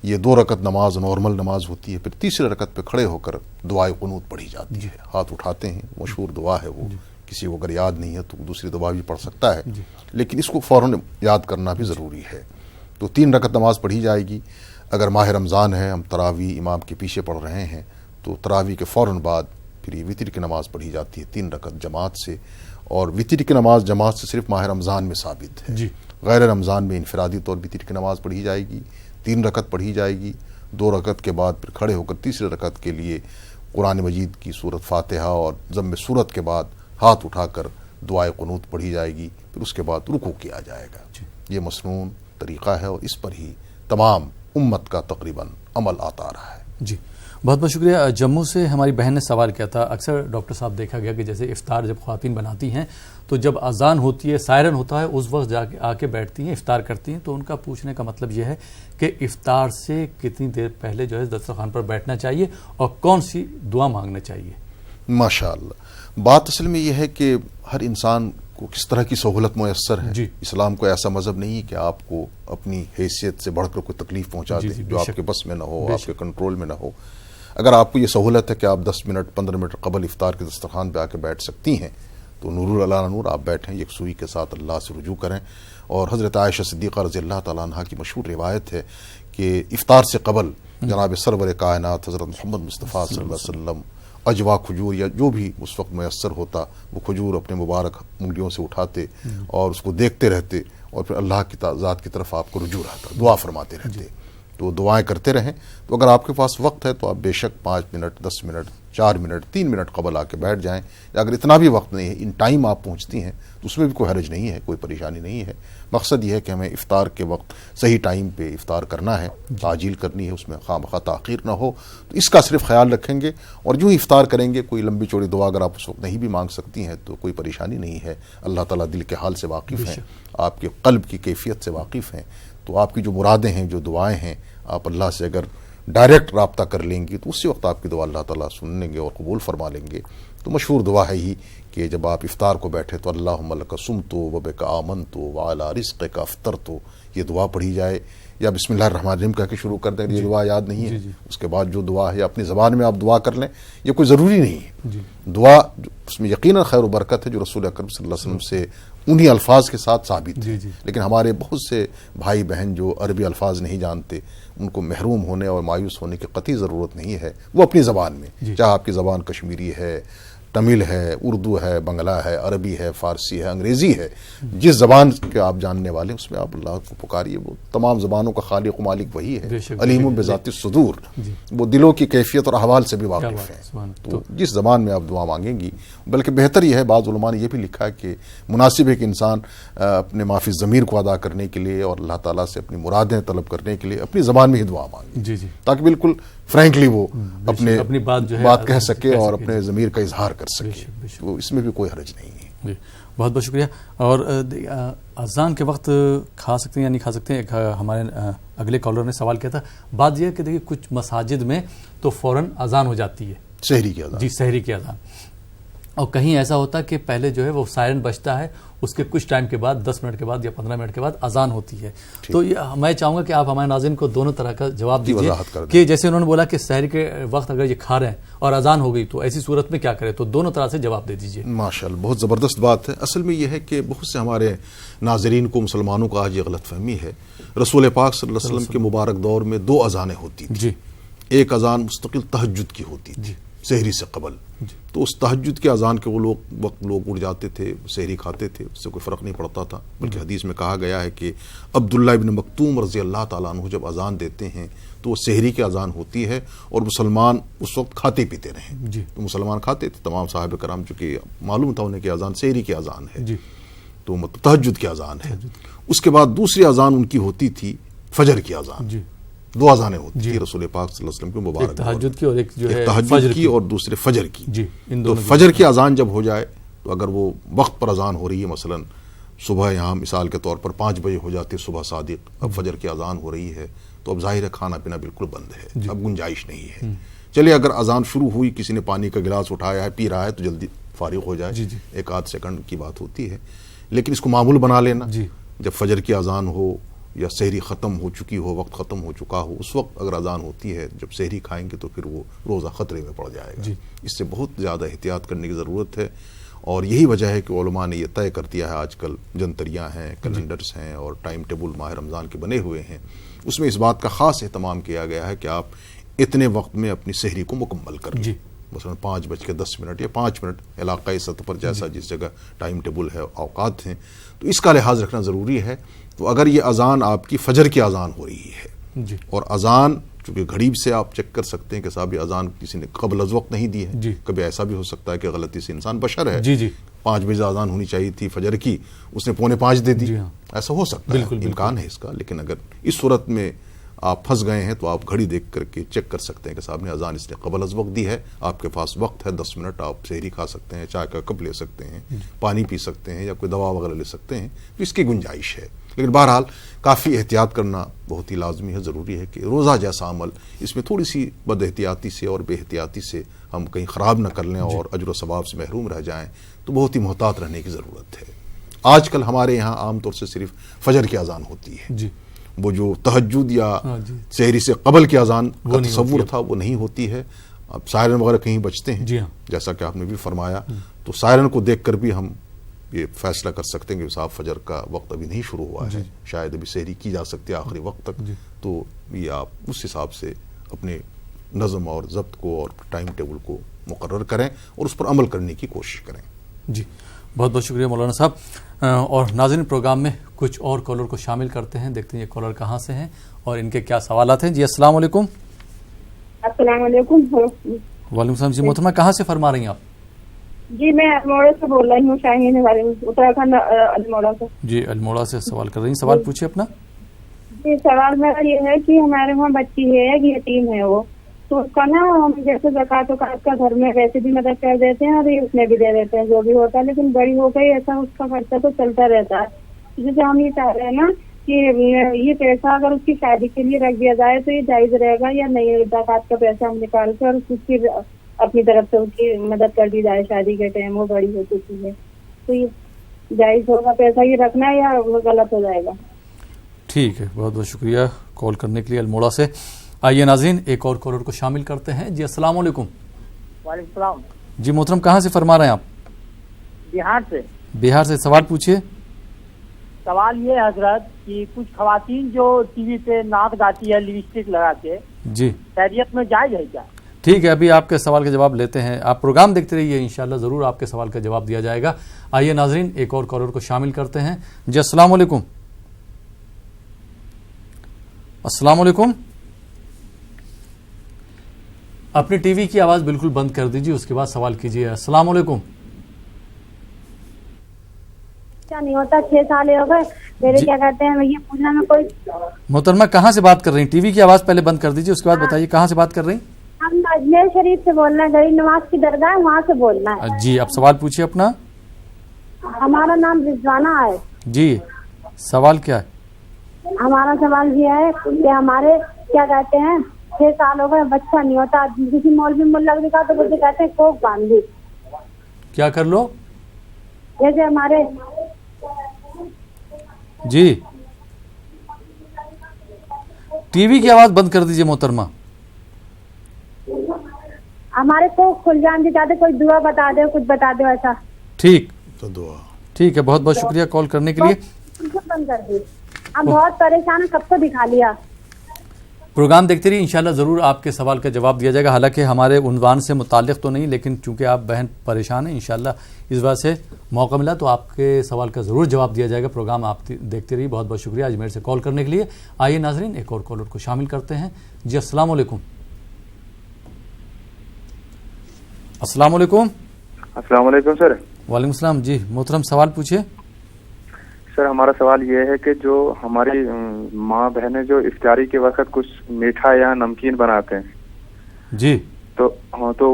یہ 2 رکعت نماز نارمل نماز ہوتی ہے. پھر تیسرے رکعت پہ کھڑے ہو کر دعائے قنوت پڑھی جاتی ہے. ہاتھ اٹھاتے ہیں، مشہور دعا ہے وہ، کسی کو اگر یاد نہیں ہے تو دوسری دعا بھی پڑھ سکتا ہے، لیکن اس کو فوراً یاد کرنا بھی ضروری ہے. تو 3 رکعت نماز پڑھی جائے گی. اگر ماہ رمضان ہے، ہم تراویح امام کے پیچھے پڑھ رہے ہیں تو تراویح کے فوراً بعد پھر یہ وطر کی نماز پڑھی جاتی ہے 3 رکعت جماعت سے. اور وطر کی نماز جماعت سے صرف ماہ رمضان میں ثابت ہے. غیر رمضان میں انفرادی طور وطر کی نماز پڑھی جائے گی، 3 رکعت پڑھی جائے گی. 2 رکعت کے بعد پھر کھڑے ہو کر تیسرے رکعت کے لیے قرآن مجید کی سورت فاتحہ اور ضم سورت کے بعد ہاتھ اٹھا کر دعائے قنوت پڑھی جائے گی. پھر اس کے بعد رکوع کیا جائے گا. یہ مسنون طریقہ ہے اور اس پر ہی تمام امت کا تقریباً عمل آتا رہا ہے. جی بہت بہت شکریہ. جموں سے ہماری بہن نے سوال کیا تھا. اکثر ڈاکٹر صاحب دیکھا گیا کہ جیسے افطار جب خواتین بناتی ہیں تو جب اذان ہوتی ہے، سائرن ہوتا ہے، اس وقت جا کے آ کے بیٹھتی ہیں، افطار کرتی ہیں. تو ان کا پوچھنے کا مطلب یہ ہے کہ افطار سے کتنی دیر پہلے جو ہے دسترخوان پر بیٹھنا چاہیے اور کون سی دعا مانگنا چاہیے؟ ماشاء اللہ، بات اصل میں یہ ہے کہ ہر انسان کو کس طرح کی سہولت میسر ہے. اسلام کو ایسا مذہب نہیں کہ آپ کو اپنی حیثیت سے بڑھ کر کوئی تکلیف پہنچا دے جو آپ کے بس میں نہ ہو، آپ کے کنٹرول میں نہ ہو. اگر آپ کو یہ سہولت ہے کہ آپ 10 منٹ 15 منٹ قبل افطار کے دسترخوان پہ آ کے بیٹھ سکتی ہیں تو نور اللہ نور آپ بیٹھیں، یکسوئی کے ساتھ اللہ سے رجوع کریں. اور حضرت عائشہ صدیقہ رضی اللہ تعالیٰ عنہ کی مشہور روایت ہے کہ افطار سے قبل جناب سرور کائنات حضرت محمد مصطفیٰ صلی اللہ علیہ وسلم اجوا کھجور یا جو بھی اس وقت میسر ہوتا وہ کھجور اپنے مبارک انگلیوں سے اٹھاتے اور اس کو دیکھتے رہتے اور پھر اللہ کی ذات کی طرف آپ کو رجوع رہتا، دعا فرماتے رہتے. تو دعائیں کرتے رہیں. تو اگر آپ کے پاس وقت ہے تو آپ بے شک 5 منٹ 10 منٹ 4 منٹ 3 منٹ قبل آ کے بیٹھ جائیں. یا اگر اتنا بھی وقت نہیں ہے، ان ٹائم آپ پہنچتی ہیں تو اس میں بھی کوئی حرج نہیں ہے، کوئی پریشانی نہیں ہے. مقصد یہ ہے کہ ہمیں افطار کے وقت صحیح ٹائم پہ افطار کرنا ہے، تعجیل کرنی ہے، اس میں خواہ تاخیر نہ ہو. تو اس کا صرف خیال رکھیں گے اور جو ہی افطار کریں گے کوئی لمبی چوڑی دعا اگر آپ اس وقت نہیں بھی مانگ سکتی ہیں تو کوئی پریشانی نہیں ہے. اللہ تعالیٰ دل کے حال سے واقف ہیں، آپ کے قلب کی کیفیت سے واقف ہیں. تو آپ کی جو مرادیں ہیں، جو دعائیں ہیں، آپ اللہ سے اگر ڈائریکٹ رابطہ کر لیں گی تو اسی وقت آپ کی دعا اللہ تعالیٰ سن لیں گے اور قبول فرما لیں گے. تو مشہور دعا ہے ہی کہ جب آپ افطار کو بیٹھے تو اللہم لک صمت وبک آمنت وعلی رزقک افطرت، یہ دعا پڑھی جائے. یا بسم اللہ الرحمن الرحیم کہہ کے شروع کر دیں. یہ دعا یاد نہیں ہے، اس کے بعد جو دعا ہے اپنی زبان میں آپ دعا کر لیں. یہ کوئی ضروری نہیں ہے. دعا اس میں یقیناً خیر و برکت ہے جو رسول اکرم صلی اللہ علیہ وسلم سے انہی الفاظ کے ساتھ ثابت ہے. لیکن ہمارے بہت سے بھائی بہن جو عربی الفاظ نہیں جانتے، ان کو محروم ہونے اور مایوس ہونے کی قطعی ضرورت نہیں ہے. وہ اپنی زبان میں، چاہے آپ کی زبان کشمیری ہے، تمل ہے، اردو ہے، بنگلہ ہے، عربی ہے، فارسی ہے، انگریزی ہے، جس زبان کے آپ جاننے والے ہیں اس میں آپ اللہ کو پکاریے. وہ تمام زبانوں کا خالق و مالک وہی ہے، علیم بذات الصدور. وہ دلوں کی کیفیت اور احوال سے بھی واقف ہیں. تو جس زبان میں آپ دعا مانگیں گی، بلکہ بہتر یہ ہے، بعض علماء نے یہ بھی لکھا ہے کہ مناسب ہے کہ انسان اپنے معافی ضمیر کو ادا کرنے کے لیے اور اللہ تعالیٰ سے اپنی مرادیں طلب کرنے کے لیے اپنی زبان میں ہی دعا مانگے، تاکہ بالکل فرینکلی وہ اپنی بات کہہ سکے اور اپنے ضمیر کا اظہار کر سکے. تو اس میں بھی کوئی حرج نہیں ہے. بہت بہت شکریہ. اور اذان کے وقت کھا سکتے ہیں یا نہیں کھا سکتے ہیں؟ ایک ہمارے اگلے کالر نے سوال کیا تھا. بات یہ ہے کہ دیکھیے کچھ مساجد میں تو فوراً اذان ہو جاتی ہے، سحری کی اذان. جی سحری کی اذان. اور کہیں ایسا ہوتا ہے کہ پہلے جو ہے وہ سائرن بجتا ہے، اس کے کچھ ٹائم کے بعد 10 منٹ کے بعد یا 15 منٹ کے بعد اذان ہوتی ہے. تو میں چاہوں گا کہ آپ ہمارے ناظرین کو دونوں طرح کا جواب دیجیے کہ جیسے انہوں نے بولا کہ سحر کے وقت اگر یہ کھا رہے ہیں اور اذان ہو گئی تو ایسی صورت میں کیا کرے، تو دونوں طرح سے جواب دے دیجیے. ماشاءاللہ، بہت زبردست بات ہے. اصل میں یہ ہے کہ بہت سے ہمارے ناظرین کو، مسلمانوں کو آج یہ غلط فہمی ہے. رسول پاک صلی اللہ علیہ وسلم کے مبارک دور میں 2 اذانیں ہوتی تھیں. ایک اذان مستقل تہجد کی ہوتی تھی سحری سے قبل. تو اس تہجد کے اذان کے وہ لوگ اٹھ جاتے تھے، سحری کھاتے تھے، اس سے کوئی فرق نہیں پڑتا تھا. بلکہ حدیث میں کہا گیا ہے کہ عبداللہ ابن مکتوم رضی اللہ تعالیٰ عنہ جب اذان دیتے ہیں تو وہ سحری کی اذان ہوتی ہے اور مسلمان اس وقت کھاتے پیتے رہے. تو مسلمان کھاتے تھے، تمام صحابہ کرام، چونکہ معلوم تھا انہیں کہ اذان سحری کی اذان ہے، تو مطلب تہجد کی اذان ہے. اس کے بعد دوسری اذان ان کی ہوتی تھی فجر کی اذان. 2 اذانیں ہوتی تھی رسول پاک صلی اللہ علیہ وسلم کے مبارک، تہجد کی اور ایک جو ہے تہجد کی اور دوسرے فجر کی. تو فجر کی اذان جب ہو جائے تو اگر وہ وقت پر اذان ہو رہی ہے، مثلا صبح یہاں مثال کے طور پر 5 بجے ہو جاتی ہے صبح صادق، اب فجر کی اذان ہو رہی ہے تو اب ظاہر ہے کھانا پینا بالکل بند ہے، اب گنجائش نہیں ہے. چلیے اگر اذان شروع ہوئی، کسی نے پانی کا گلاس اٹھایا ہے، پی رہا ہے، تو جلدی فارغ ہو جائے، 1 آدھ سیکنڈ کی بات ہوتی ہے. لیکن اس کو معمول بنا لینا، جب فجر کی اذان ہو یا سحری ختم ہو چکی ہو، وقت ختم ہو چکا ہو، اس وقت اگر اذان ہوتی ہے جب سحری کھائیں گے تو پھر وہ روزہ خطرے میں پڑ جائے گا. اس سے بہت زیادہ احتیاط کرنے کی ضرورت ہے. اور یہی وجہ ہے کہ علماء نے یہ طے کر دیا ہے، آج کل جنتریاں ہیں، کیلنڈرز ہیں اور ٹائم ٹیبل ماہ رمضان کے بنے ہوئے ہیں، اس میں اس بات کا خاص اہتمام کیا گیا ہے کہ آپ اتنے وقت میں اپنی سحری کو مکمل کر لیں. مثلا 5:10 یا 5 منٹ علاقائی سطح پر جیسا جس جگہ ٹائم ٹیبل ہے، اوقات ہیں، تو اس کا لحاظ رکھنا ضروری ہے. تو اگر یہ اذان آپ کی فجر کی اذان ہو رہی ہے اور اذان چونکہ گھڑی سے آپ چیک کر سکتے ہیں کہ صاحب یہ اذان کسی نے قبل از وقت نہیں دی ہے، کبھی ایسا بھی ہو سکتا ہے کہ غلطی سے، انسان بشر ہے، 5 بجے اذان ہونی چاہیے تھی فجر کی، اس نے 4:45 دے دی، ایسا ہو سکتا ہے، امکان ہے اس کا. لیکن اگر اس صورت میں آپ پھنس گئے ہیں تو آپ گھڑی دیکھ کر کے چیک کر سکتے ہیں کہ صاحب نے اذان اس نے قبل از وقت دی ہے، آپ کے پاس وقت ہے 10 منٹ، آپ سحری کھا سکتے ہیں، چائے کا کپ لے سکتے ہیں، پانی پی سکتے ہیں یا کوئی دوا وغیرہ لے سکتے ہیں، تو اس کی گنجائش ہے. لیکن بہرحال کافی احتیاط کرنا بہت ہی لازمی ہے، ضروری ہے کہ روزہ جیسا عمل اس میں تھوڑی سی بد احتیاطی سے اور بے احتیاطی سے ہم کہیں خراب نہ کر لیں اور اجر و ثواب سے محروم رہ جائیں، تو بہت ہی محتاط رہنے کی ضرورت ہے. آج کل ہمارے یہاں عام طور سے صرف فجر کی اذان ہوتی ہے، وہ جو تہجد یا سحری سے قبل کی اذان کا تصور تھا وہ نہیں ہوتی ہے. اب سائرن وغیرہ کہیں بجتے ہیں جیسا کہ آپ نے بھی فرمایا، تو سائرن کو دیکھ کر بھی ہم یہ فیصلہ کر سکتے ہیں کہ صاحب فجر کا وقت ابھی نہیں شروع ہوا ہے، شاید ابھی سحری کی جا سکتی ہے آخری وقت تک. تو یہ آپ اس حساب سے اپنے نظم اور ضبط کو اور ٹائم ٹیبل کو مقرر کریں اور اس پر عمل کرنے کی کوشش کریں. بہت بہت شکریہ مولانا صاحب. اور ناظرین پروگرام میں کچھ اور کالر کو شامل کرتے ہیں، دیکھتے ہیں یہ کالر کہاں سے ہیں اور ان کے کیا سوالات ہیں. السلام علیکم. السلام علیکم. وعلیکم السلام. جی محترمہ کہاں سے فرما رہی ہیں آپ؟ جی میں الموڑا سے بول رہی ہوں، شاہین اتراکھنڈ الموڑا سے. جی الموڑا سے سوال کر رہی ہیں، سوال پوچھیے اپنا. جی سوال میرا یہ ہے کہ ہمارے وہاں بچی ہے، یتیم ہے وہ، تو اس کا نا ہم جیسے زکوٰۃ وکات کا گھر میں ویسے بھی مدد کر دیتے ہیں اور اس میں بھی دے دیتے ہیں جو بھی ہوتا ہے، لیکن بڑی ہو گئی ایسا اس کا خرچہ تو چلتا رہتا ہے. جیسے ہم یہ چاہ رہے ہیں نا کہ یہ پیسہ اگر اس کی شادی کے لیے رکھ دیا جائے تو یہ جائز رہے گا یا نہیں؟ زکوٰۃ کا پیسہ ہم نکال کر اس کی اپنی طرف سے اس کی مدد کر دی جائے، شادی کے ٹائم وہ بڑی ہو چکی ہے، تو یہ جائز ہوگا پیسہ یہ رکھنا یا غلط ہو جائے گا؟ ٹھیک ہے، بہت بہت شکریہ کال کرنے کے لیے الموڑا سے. آئیے ناظرین ایک اور کالر کو شامل کرتے ہیں. جی السلام علیکم. وعلیکم السلام. جی محترم کہاں سے فرما رہے ہیں آپ؟ بہار سے. بہار سے. سوال پوچھیے. سوال یہ حضرت کہ کچھ خواتین جو ٹی وی پہ نعت گاتی ہے لپسٹک لگا کے، جی خیریت میں جائز ہے کیا؟ ٹھیک ہے، ابھی آپ کے سوال کا جواب لیتے ہیں. آپ پروگرام دیکھتے رہیے، انشاءاللہ ضرور آپ کے سوال کا جواب دیا جائے گا. آئیے ناظرین ایک اور کالر کو شامل کرتے ہیں. جی السلام علیکم. السلام علیکم. اپنی ٹی وی کی آواز بالکل بند کر دیجیے، اس کے بعد سوال کیجیے. السلام علیکم. کیا نہیں ہوتا 6 سال ہو گئے میرے، کیا کہتے ہیں یہ پوچھنا میں کوئی. محترمہ کہاں سے بات کر رہی ہیں؟ ٹی وی کی آواز پہلے بند کر دیجیے، اس کے بعد بتائیے کہاں سے بات کر رہی ہیں؟ ہم اجمیر شریف سے بولنا ہے، غریب نواز کی درگاہ ہے وہاں سے بولنا ہے. جی اب سوال پوچھیے اپنا. ہمارا نام رضوانہ ہے. جی سوال کیا ہے؟ ہمارا سوال یہ ہے کہ ہمارے کیا کہتے ہیں 6 سال ہو گئے بچہ نہیں ہوتا، کسی مولوی ملا بھی کہا تو مجھے کہتے ہیں کوک باندھی. کیا کر لو؟ جیسے ہمارے جی ٹی وی کی آواز بند کر دیجئے محترمہ. ہمارے کو کھل جان دی چاہتے, کوئی دعا بتا دے, کچھ بتا دو ایسا. ٹھیک تو دعا. ٹھیک ہے, بہت بہت شکریہ کال کرنے کے لیے. بند کر دی, ہم بہت پریشان ہیں, کب کو دکھا لیا. پروگرام دیکھتے رہیے, انشاءاللہ ضرور آپ کے سوال کا جواب دیا جائے گا. حالانکہ ہمارے عنوان سے متعلق تو نہیں, لیکن چونکہ آپ بہن پریشان ہیں, انشاءاللہ اس وجہ سے موقع ملا تو آپ کے سوال کا ضرور جواب دیا جائے گا. پروگرام آپ دیکھتے رہیے. بہت بہت شکریہ اجمیر سے کال کرنے کے لیے. آئیے ناظرین ایک اور کالر کو شامل کرتے ہیں. جی السلام علیکم. السلام علیکم. السلام علیکم سر. وعلیکم السلام. جی محترم سوال پوچھیے. سر ہمارا سوال یہ ہے کہ جو ہماری ماں بہنیں جو افطاری کے وقت کچھ میٹھا یا نمکین بناتے ہیں جی تو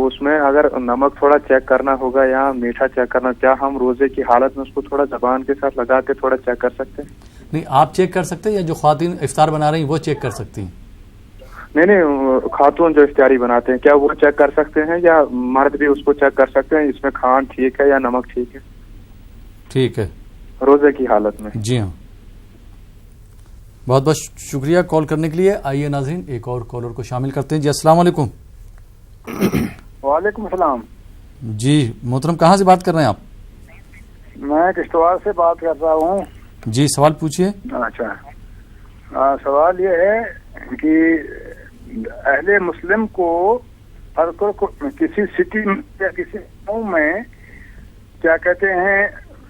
اس میں اگر نمک تھوڑا چیک کرنا ہوگا یا میٹھا چیک کرنا, کیا ہم روزے کی حالت میں اس کو تھوڑا زبان کے ساتھ لگا کے تھوڑا چیک کر سکتے ہیں؟ نہیں, آپ چیک کر سکتے ہیں یا جو خواتین افطار بنا رہی ہیں وہ چیک کر سکتی ہیں؟ نہیں, خاتون جو افطاری بناتے ہیں کیا وہ چیک کر سکتے ہیں یا مرد بھی اس کو چیک کر سکتے ہیں اس میں کھان ٹھیک ہے یا نمک ٹھیک ہے؟ ٹھیک ہے, روزے کی حالت میں. جی ہاں, بہت بہت شکریہ کال کرنے کے لیے. آئیے ناظرین ایک اور کالر کو شامل کرتے ہیں. جی السلام علیکم. وعلیکم السلام. جی محترم کہاں سے بات کر رہے ہیں آپ؟ میں کشتواڑ سے بات کر رہا ہوں. جی سوال پوچھیے. اچھا, سوال یہ ہے کہ اہل مسلم کو کسی سٹی میں یا کسی گاؤں میں کیا کہتے ہیں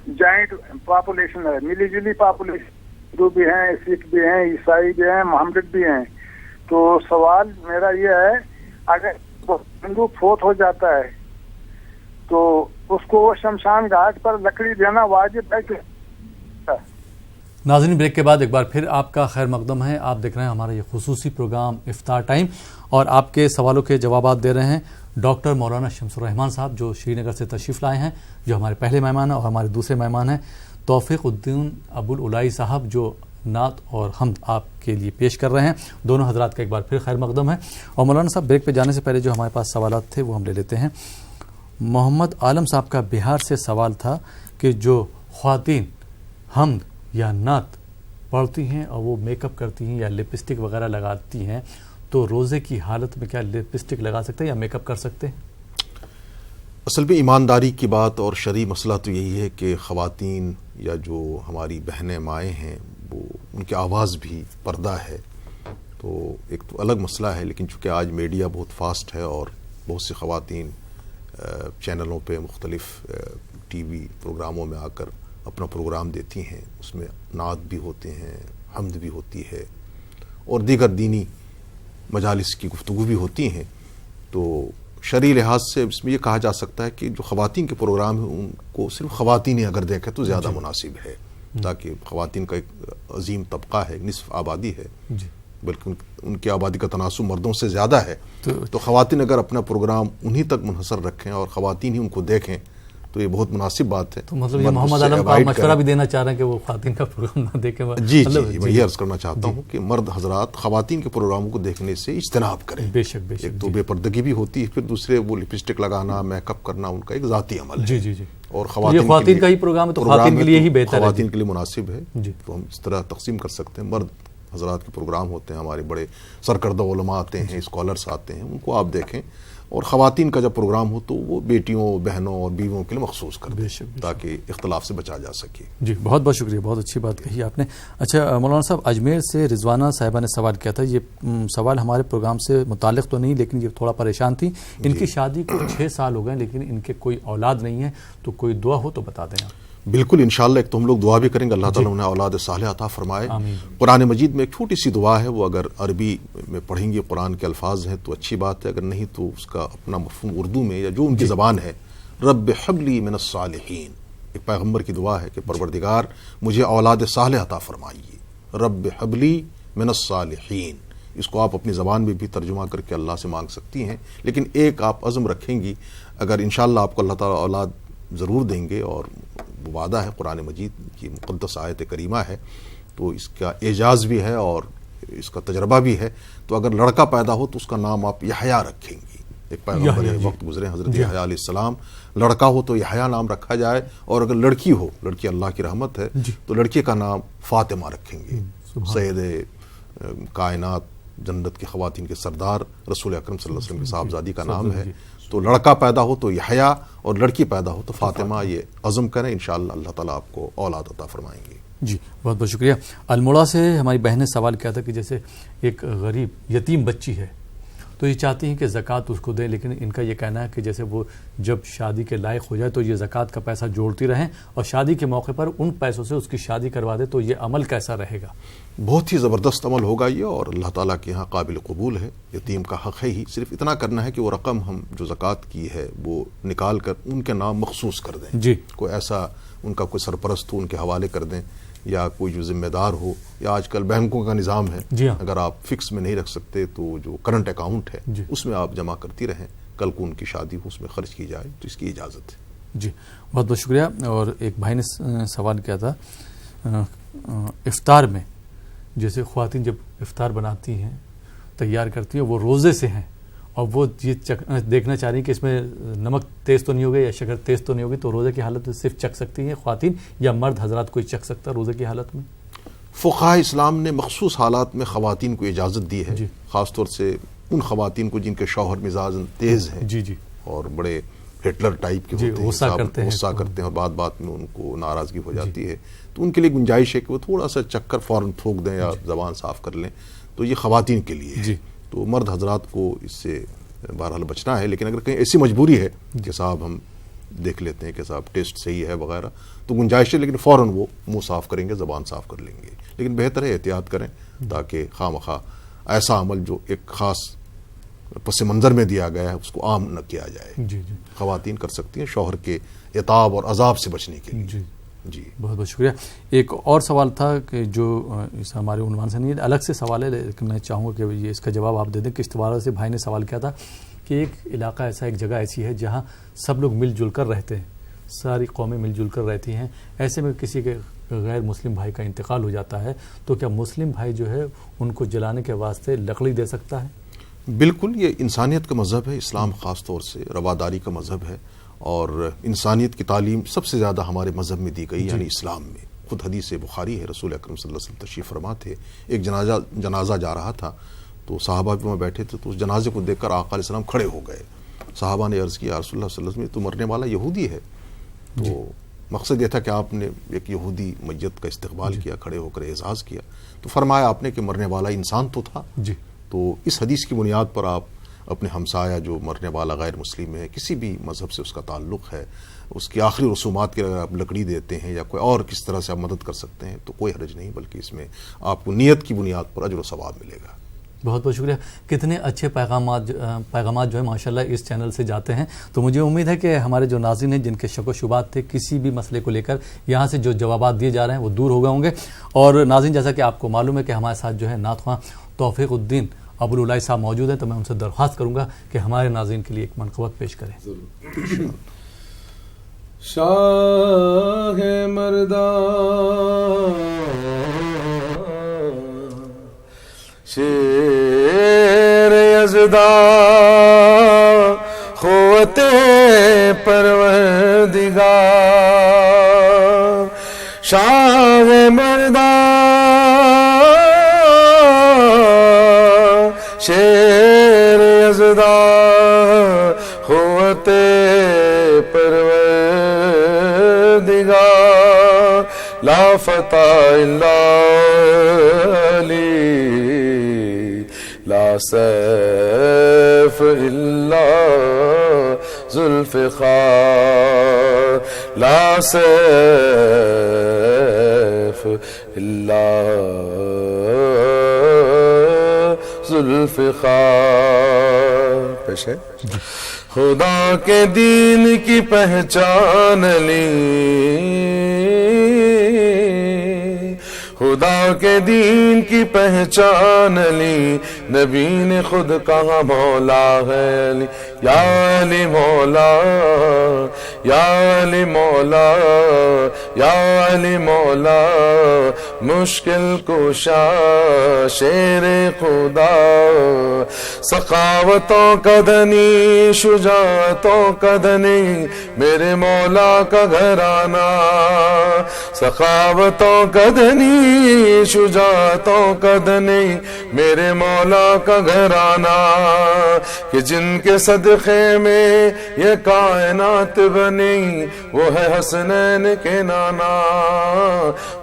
جوائنٹ پاپولیشن ہے, ملی جلی پاپولیشن, ہندو بھی ہیں, سکھ بھی ہیں, عیسائی بھی ہیں, محمد بھی ہیں. تو سوال میرا یہ ہے اگر ہندو فوت ہو جاتا ہے تو اس کو شمشان گھاٹ پر لکڑی دینا واجب ہے کہ؟ ناظرین بریک کے بعد ایک بار پھر آپ کا خیر مقدم ہے. آپ دیکھ رہے ہیں ہمارا یہ خصوصی پروگرام افطار ٹائم اور آپ کے سوالوں کے جوابات دے رہے ہیں ڈاکٹر مولانا شمس الرحمان صاحب جو شری نگر سے تشریف لائے ہیں, جو ہمارے پہلے مہمان ہیں, اور ہمارے دوسرے مہمان ہیں توفیق الدین ابوالعلائی صاحب جو نعت اور حمد آپ کے لیے پیش کر رہے ہیں. دونوں حضرات کا ایک بار پھر خیر مقدم ہے. اور مولانا صاحب بریک پہ جانے سے پہلے جو ہمارے پاس سوالات تھے وہ ہم لے لیتے ہیں. محمد عالم صاحب کا بہار سے سوال تھا کہ جو خواتین حمد یا نعت پڑھتی ہیں اور وہ میک اپ کرتی ہیں یا لپسٹک وغیرہ لگاتی ہیں تو روزے کی حالت میں کیا لپسٹک لگا سکتے ہیں یا میک اپ کر سکتے ہیں؟ اصل میں ایمانداری کی بات اور شرعی مسئلہ تو یہی ہے کہ خواتین یا جو ہماری بہنیں مائیں ہیں وہ ان کی آواز بھی پردہ ہے, تو ایک تو الگ مسئلہ ہے. لیکن چونکہ آج میڈیا بہت فاسٹ ہے اور بہت سی خواتین چینلوں پہ مختلف ٹی وی پروگراموں میں آ کر اپنا پروگرام دیتی ہیں, اس میں نعت بھی ہوتے ہیں, حمد بھی ہوتی ہے اور دیگر دینی مجالس کی گفتگو بھی ہوتی ہیں. تو شرعی لحاظ سے اس میں یہ کہا جا سکتا ہے کہ جو خواتین کے پروگرام ہیں ان کو صرف خواتین ہی اگر دیکھیں تو زیادہ مناسب ہے, تاکہ خواتین کا ایک عظیم طبقہ ہے, نصف آبادی ہے, بلکہ ان کی آبادی کا تناسب مردوں سے زیادہ ہے. تو خواتین اگر اپنا پروگرام انہی تک منحصر رکھیں اور خواتین ہی ان کو دیکھیں تو یہ بہت مناسب بات ہے. تو مطلب یہ محمد عالم کا مشورہ بھی دینا چاہ رہے ہیں کہ وہ خواتین کا پروگرام نہ دیکھیں؟ جی میں یہ عرض کرنا چاہتا ہوں کہ مرد حضرات خواتین کے پروگراموں کو دیکھنے سے اجتناب کریں. بے شک بے شک. ایک تو بے پردگی بھی ہوتی ہے, پھر دوسرے وہ لپسٹک لگانا, میک اپ کرنا ان کا ایک ذاتی عمل ہے. جی جی جی. اور خواتین کا ہی پروگرام ہے تو خواتین کے لیے ہی بہتر ہے, خواتین کے لیے مناسب ہے. تو ہم اس طرح تقسیم کر سکتے ہیں. مرد حضرات کے پروگرام ہوتے ہیں, ہمارے بڑے سرکردہ علماء آتے ہیں, اسکالرس آتے ہیں, ان کو آپ دیکھیں. اور خواتین کا جب پروگرام ہو تو وہ بیٹیوں, بہنوں اور بیویوں کے لیے مخصوص کر دیں تاکہ اختلاف سے بچا جا سکے. جی بہت بہت شکریہ, بہت اچھی بات کہی آپ نے. اچھا مولانا صاحب, اجمیر سے رضوانہ صاحبہ نے سوال کیا تھا. یہ سوال ہمارے پروگرام سے متعلق تو نہیں لیکن یہ تھوڑا پریشان تھی. ان کی شادی کو 6 سال ہو گئے لیکن ان کے کوئی اولاد نہیں ہے, تو کوئی دعا ہو تو بتا دیں آپ. بالکل انشاءاللہ, ایک تو ہم لوگ دعا بھی کریں گے اللہ تعالیٰ انہیں اولاد صالح عطا فرمائے. قرآن مجید میں ایک چھوٹی سی دعا ہے, وہ اگر عربی میں پڑھیں گے قرآن کے الفاظ ہیں تو اچھی بات ہے, اگر نہیں تو اس کا اپنا مفہوم اردو میں یا جو ان کی زبان ہے, رب حبلی من الصالحین. ایک پیغمبر کی دعا ہے کہ پروردگار مجھے اولاد صالح عطا فرمائیے, رب حبلی من الصالحین. اس کو آپ اپنی زبان میں بھی ترجمہ کر کے اللہ سے مانگ سکتی ہیں. لیکن ایک آپ عزم رکھیں گی, اگر انشاءاللہ آپ کو اللہ تعالیٰ اولاد ضرور دیں گے, اور وہ وعدہ ہے قرآن مجید کی مقدس آیت کریمہ ہے, تو اس کا اعجاز بھی ہے اور اس کا تجربہ بھی ہے. تو اگر لڑکا پیدا ہو تو اس کا نام آپ یحییٰ رکھیں گی, ایک پیغمبر وقت گزرے حضرت یحییٰ علیہ السلام. لڑکا ہو تو یحییٰ نام رکھا جائے, اور اگر لڑکی ہو, لڑکی اللہ کی رحمت ہے, تو لڑکی کا نام فاطمہ رکھیں گے. سید کائنات, جنت کی خواتین کے سردار رسول اکرم صلی اللہ علیہ وسلم کی صاحبزادی کا نام ہے. تو لڑکا پیدا ہو تو یحییٰ, اور لڑکی پیدا ہو تو فاطمہ. یہ عزم کریں, انشاءاللہ اللہ تعالیٰ آپ کو اولاد عطا فرمائیں گے. جی بہت بہت شکریہ. الموڑا سے ہماری بہن نے سوال کیا تھا کہ جیسے ایک غریب یتیم بچی ہے تو یہ چاہتی ہیں کہ زکوٰۃ اس کو دیں, لیکن ان کا یہ کہنا ہے کہ جیسے وہ جب شادی کے لائق ہو جائے تو یہ زکوٰۃ کا پیسہ جوڑتی رہیں, اور شادی کے موقع پر ان پیسوں سے اس کی شادی کروا دے, تو یہ عمل کیسا رہے گا؟ بہت ہی زبردست عمل ہوگا یہ, اور اللہ تعالیٰ کے یہاں قابل قبول ہے. یتیم کا حق ہے ہی, صرف اتنا کرنا ہے کہ وہ رقم ہم جو زکوٰۃ کی ہے وہ نکال کر ان کے نام مخصوص کر دیں. جی, کوئی ایسا ان کا کوئی سرپرست ہو ان کے حوالے کر دیں, یا کوئی جو ذمہ دار ہو, یا آج کل بینکوں کا نظام ہے, جی ہاں, اگر آپ فکس میں نہیں رکھ سکتے تو جو کرنٹ اکاؤنٹ ہے اس میں آپ جمع کرتی رہیں, کل کو ان کی شادی ہو اس میں خرچ کی جائے تو اس کی اجازت ہے. جی بہت بہت شکریہ. اور ایک بھائی نے سوال کیا تھا, افطار میں جیسے خواتین جب افطار بناتی ہیں, تیار کرتی ہیں, وہ روزے سے ہیں, اور وہ یہ دیکھنا چاہ رہی ہیں کہ اس میں نمک تیز تو نہیں ہوگا یا شکر تیز تو نہیں ہوگی, تو روزے کی حالت میں صرف چکھ سکتی ہیں خواتین, یا مرد حضرات کوئی چکھ سکتا ہے روزے کی حالت میں؟ فقہاء اسلام نے مخصوص حالات میں خواتین کو اجازت دی ہے, خاص طور سے ان خواتین کو جن کے شوہر مزاج تیز ہیں, جی جی, اور بڑے ہٹلر ٹائپ کے ہوتے ہیں, غصہ کرتے ہیں اور بات میں ان کو ناراضگی ہو جاتی ہے, تو ان کے لیے گنجائش ہے کہ وہ تھوڑا سا چکر فوراً تھوک دیں یا زبان صاف کر لیں, تو یہ خواتین کے لیے ہے. تو مرد حضرات کو اس سے بہرحال بچنا ہے, لیکن اگر کہیں ایسی مجبوری ہے کہ صاحب ہم دیکھ لیتے ہیں کہ صاحب ٹیسٹ صحیح ہے وغیرہ, تو گنجائش ہے, لیکن فوراً وہ منہ صاف کریں گے, زبان صاف کر لیں گے. لیکن بہتر ہے احتیاط کریں, تاکہ خواہ مخواہ ایسا عمل جو ایک خاص پس منظر میں دیا گیا ہے اس کو عام نہ کیا جائے. خواتین کر سکتی ہیں شوہر کے عتاب اور عذاب سے بچنے کے لیے. جی بہت بہت شکریہ. ایک اور سوال تھا کہ جو اس ہمارے عنوان سے نہیں ہے, الگ سے سوال ہے, لیکن میں چاہوں گا کہ یہ اس کا جواب آپ دے دیں. کشتواڑ سے بھائی نے سوال کیا تھا کہ ایک علاقہ ایسا, ایک جگہ ایسی ہے جہاں سب لوگ مل جل کر رہتے ہیں, ساری قومیں مل جل کر رہتی ہیں, ایسے میں کسی کے غیر مسلم بھائی کا انتقال ہو جاتا ہے تو کیا مسلم بھائی جو ہے ان کو جلانے کے واسطے لکڑی دے سکتا ہے؟ بالکل, یہ انسانیت کا مذہب ہے, اسلام خاص طور سے رواداری کا مذہب ہے, اور انسانیت کی تعلیم سب سے زیادہ ہمارے مذہب میں دی گئی, یعنی اسلام میں. خود حدیث بخاری ہے, رسول اکرم صلی اللہ علیہ وسلم تشریف فرما تھے, ایک جنازہ جا رہا تھا, تو صحابہ بھی وہاں بیٹھے تھے, تو اس جنازے کو دیکھ کر آقا علیہ السلام کھڑے ہو گئے. صحابہ نے عرض کیا, رسول اللہ صلی اللہ علیہ وسلم, تو مرنے والا یہودی ہے. تو مقصد یہ تھا کہ آپ نے ایک یہودی میت کا استقبال کیا, کھڑے ہو کر اعزاز کیا. تو فرمایا آپ نے کہ مرنے والا انسان تو تھا. تو اس حدیث کی بنیاد پر آپ اپنے ہمسایہ جو مرنے والا غیر مسلم ہے, کسی بھی مذہب سے اس کا تعلق ہے, اس کی آخری رسومات کے اگر آپ لکڑی دیتے ہیں یا کوئی اور کس طرح سے آپ مدد کر سکتے ہیں تو کوئی حرج نہیں, بلکہ اس میں آپ کو نیت کی بنیاد پر اجر و ثواب ملے گا. بہت بہت شکریہ. کتنے اچھے پیغامات جو ہیں ماشاءاللہ اس چینل سے جاتے ہیں, تو مجھے امید ہے کہ ہمارے جو ناظرین ہیں جن کے شک و شبہات تھے کسی بھی مسئلے کو لے کر, یہاں سے جو جوابات دیے جا رہے ہیں وہ دور ہو گئے ہوں گے. اور ناظرین, جیسا کہ آپ کو معلوم ہے کہ ہمارے ساتھ جو ہے نعت خواں توفیق الدین ابوالعلائی صاحب موجود ہیں, تو میں ان سے درخواست کروں گا کہ ہمارے ناظرین کے لیے ایک منقبت پیش کریں. شاہ مردان شیر یزدان قوت پروردگار, شاہ مردان شیر یزدان قوت پروردگار, لا فتح الا علی, لا سیف الا ذوالفقار, لا سیف الا ذوالفقار. پیش ہے. خدا کے دین کی پہچان لی, خدا کے دین کی پہچان لی, نبی نے خود کہا مولا ہے علی, یا علی مولا یا علی مولا یا علی مولا مشکل کشا شیر خدا سخاوتوں کا دھنی شجاعتوں کا دھنی میرے مولا کا گھرانہ سخاوتوں کا دھنی شجاعتوں کا دھنی میرے مولا کا گھرانہ کہ جن کے صدقے میں یہ کائنات بنی وہ ہے حسنین کے نانا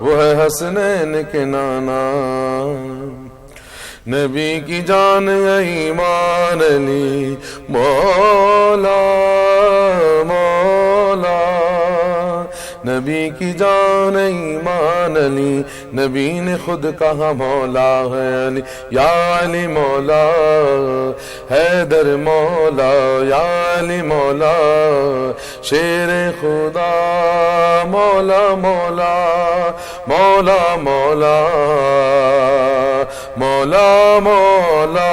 وہ ہے حسنین کے نانا نبی کی جان ایمان علی مولا مولا نبی کی جان ایمان علی نبی نے خود کہا مولا ہے علی یا علی مولا حیدر مولا یا علی مولا شیر خدا مولا مولا مولا مولا مولا مولا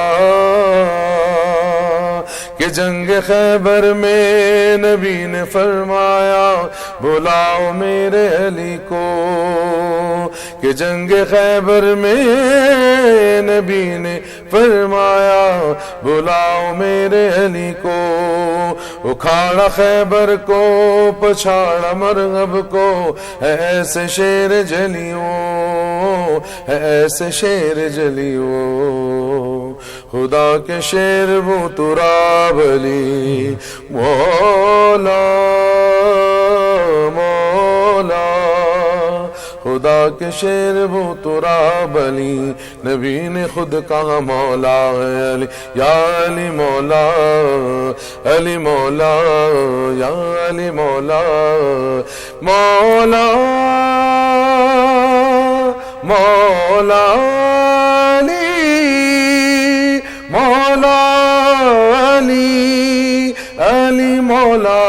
کہ جنگ خیبر میں نبی نے فرمایا بلاؤ میرے علی کو کہ جنگ خیبر میں نبی نے فرمایا بلاؤ میرے علی کو اکھاڑا خیبر کو پچھاڑا مرغب کو ایسے شیر جلیوں ایسے شیر جلیوں خدا کے شیر وہ تراب علی مولا مولا خدا کے شیر وہ تراب علی نبی نے خود کہا مولا ہے علی یا علی مولا علی مولا یا علی مولا مولا مولا علی مولا علی علی مولا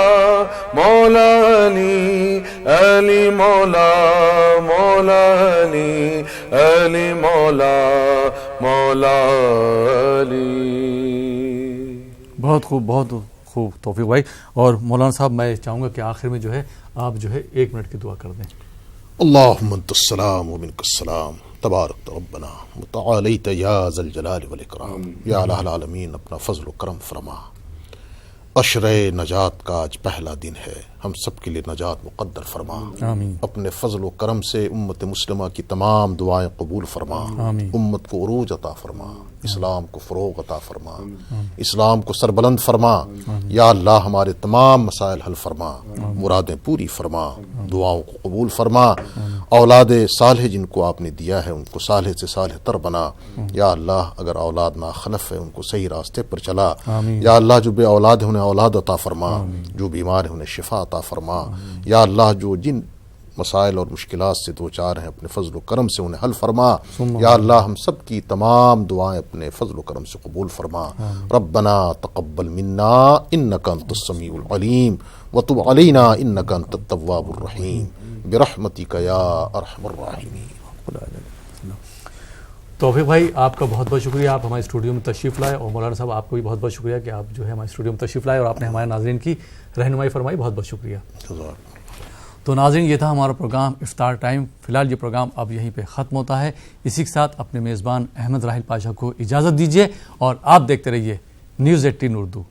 مولا علی علی مولا مولا علی علی مولا مولا علی. بہت خوب توفیق بھائی. اور مولانا صاحب میں چاہوں گا کہ آخر میں جو ہے آپ جو ہے 1 منٹ کی دعا کر دیں. اللہم انت السلام و منک السلام تبارک ربنا متعالیت یا ذا الجلال والاکرام. یا الہ العالمین اپنا فضل و کرم فرما. عشرہ نجات کا آج پہلا دن ہے, ہم سب کے لیے نجات مقدر فرما. آمین. اپنے فضل و کرم سے امت مسلمہ کی تمام دعائیں قبول فرما. آمین. امت کو عروج عطا فرما, اسلام کو فروغ عطا فرما, اسلام کو سربلند فرما. یا اللہ ہمارے تمام مسائل حل فرما, مرادیں پوری فرما, دعاؤں کو قبول فرما. اولاد صالح جن کو آپ نے دیا ہے ان کو صالح سے صالح تر بنا. یا اللہ اگر اولاد ناخلف ہے ان کو صحیح راستے پر چلا. یا اللہ جو بے اولاد ہے انہیں اولاد عطا فرما, جو بیمار ہے انہیں شفا عطا فرما. یا اللہ جو جن مسائل اور مشکلات سے دوچار ہیں اپنے فضل و کرم سے انہیں حل فرما. یا اللہ ہم سب کی تمام دعائیں اپنے فضل و کرم سے قبول فرما. ربنا تقبل منا انک انت السمیع العلیم وتب علینا انک انت التواب الرحیم برحمتک یا ارحم الراحمین. توفیق بھائی آپ کا بہت بہت شکریہ, آپ ہمارے اسٹوڈیو میں تشریف لائے. اور مولانا صاحب آپ کو بھی بہت بہت شکریہ کہ آپ جو ہے ہمارے اسٹوڈیو میں تشریف لائے اور آپ نے ہمارے ناظرین کی رہنمائی فرمائی. بہت بہت شکریہ. تو ناظرین یہ تھا ہمارا پروگرام افطار ٹائم. فی الحال یہ پروگرام اب یہیں پہ ختم ہوتا ہے. اسی کے ساتھ اپنے میزبان احمد راحیل پاشا کو اجازت دیجیے اور آپ دیکھتے رہیے نیوز 18 اردو.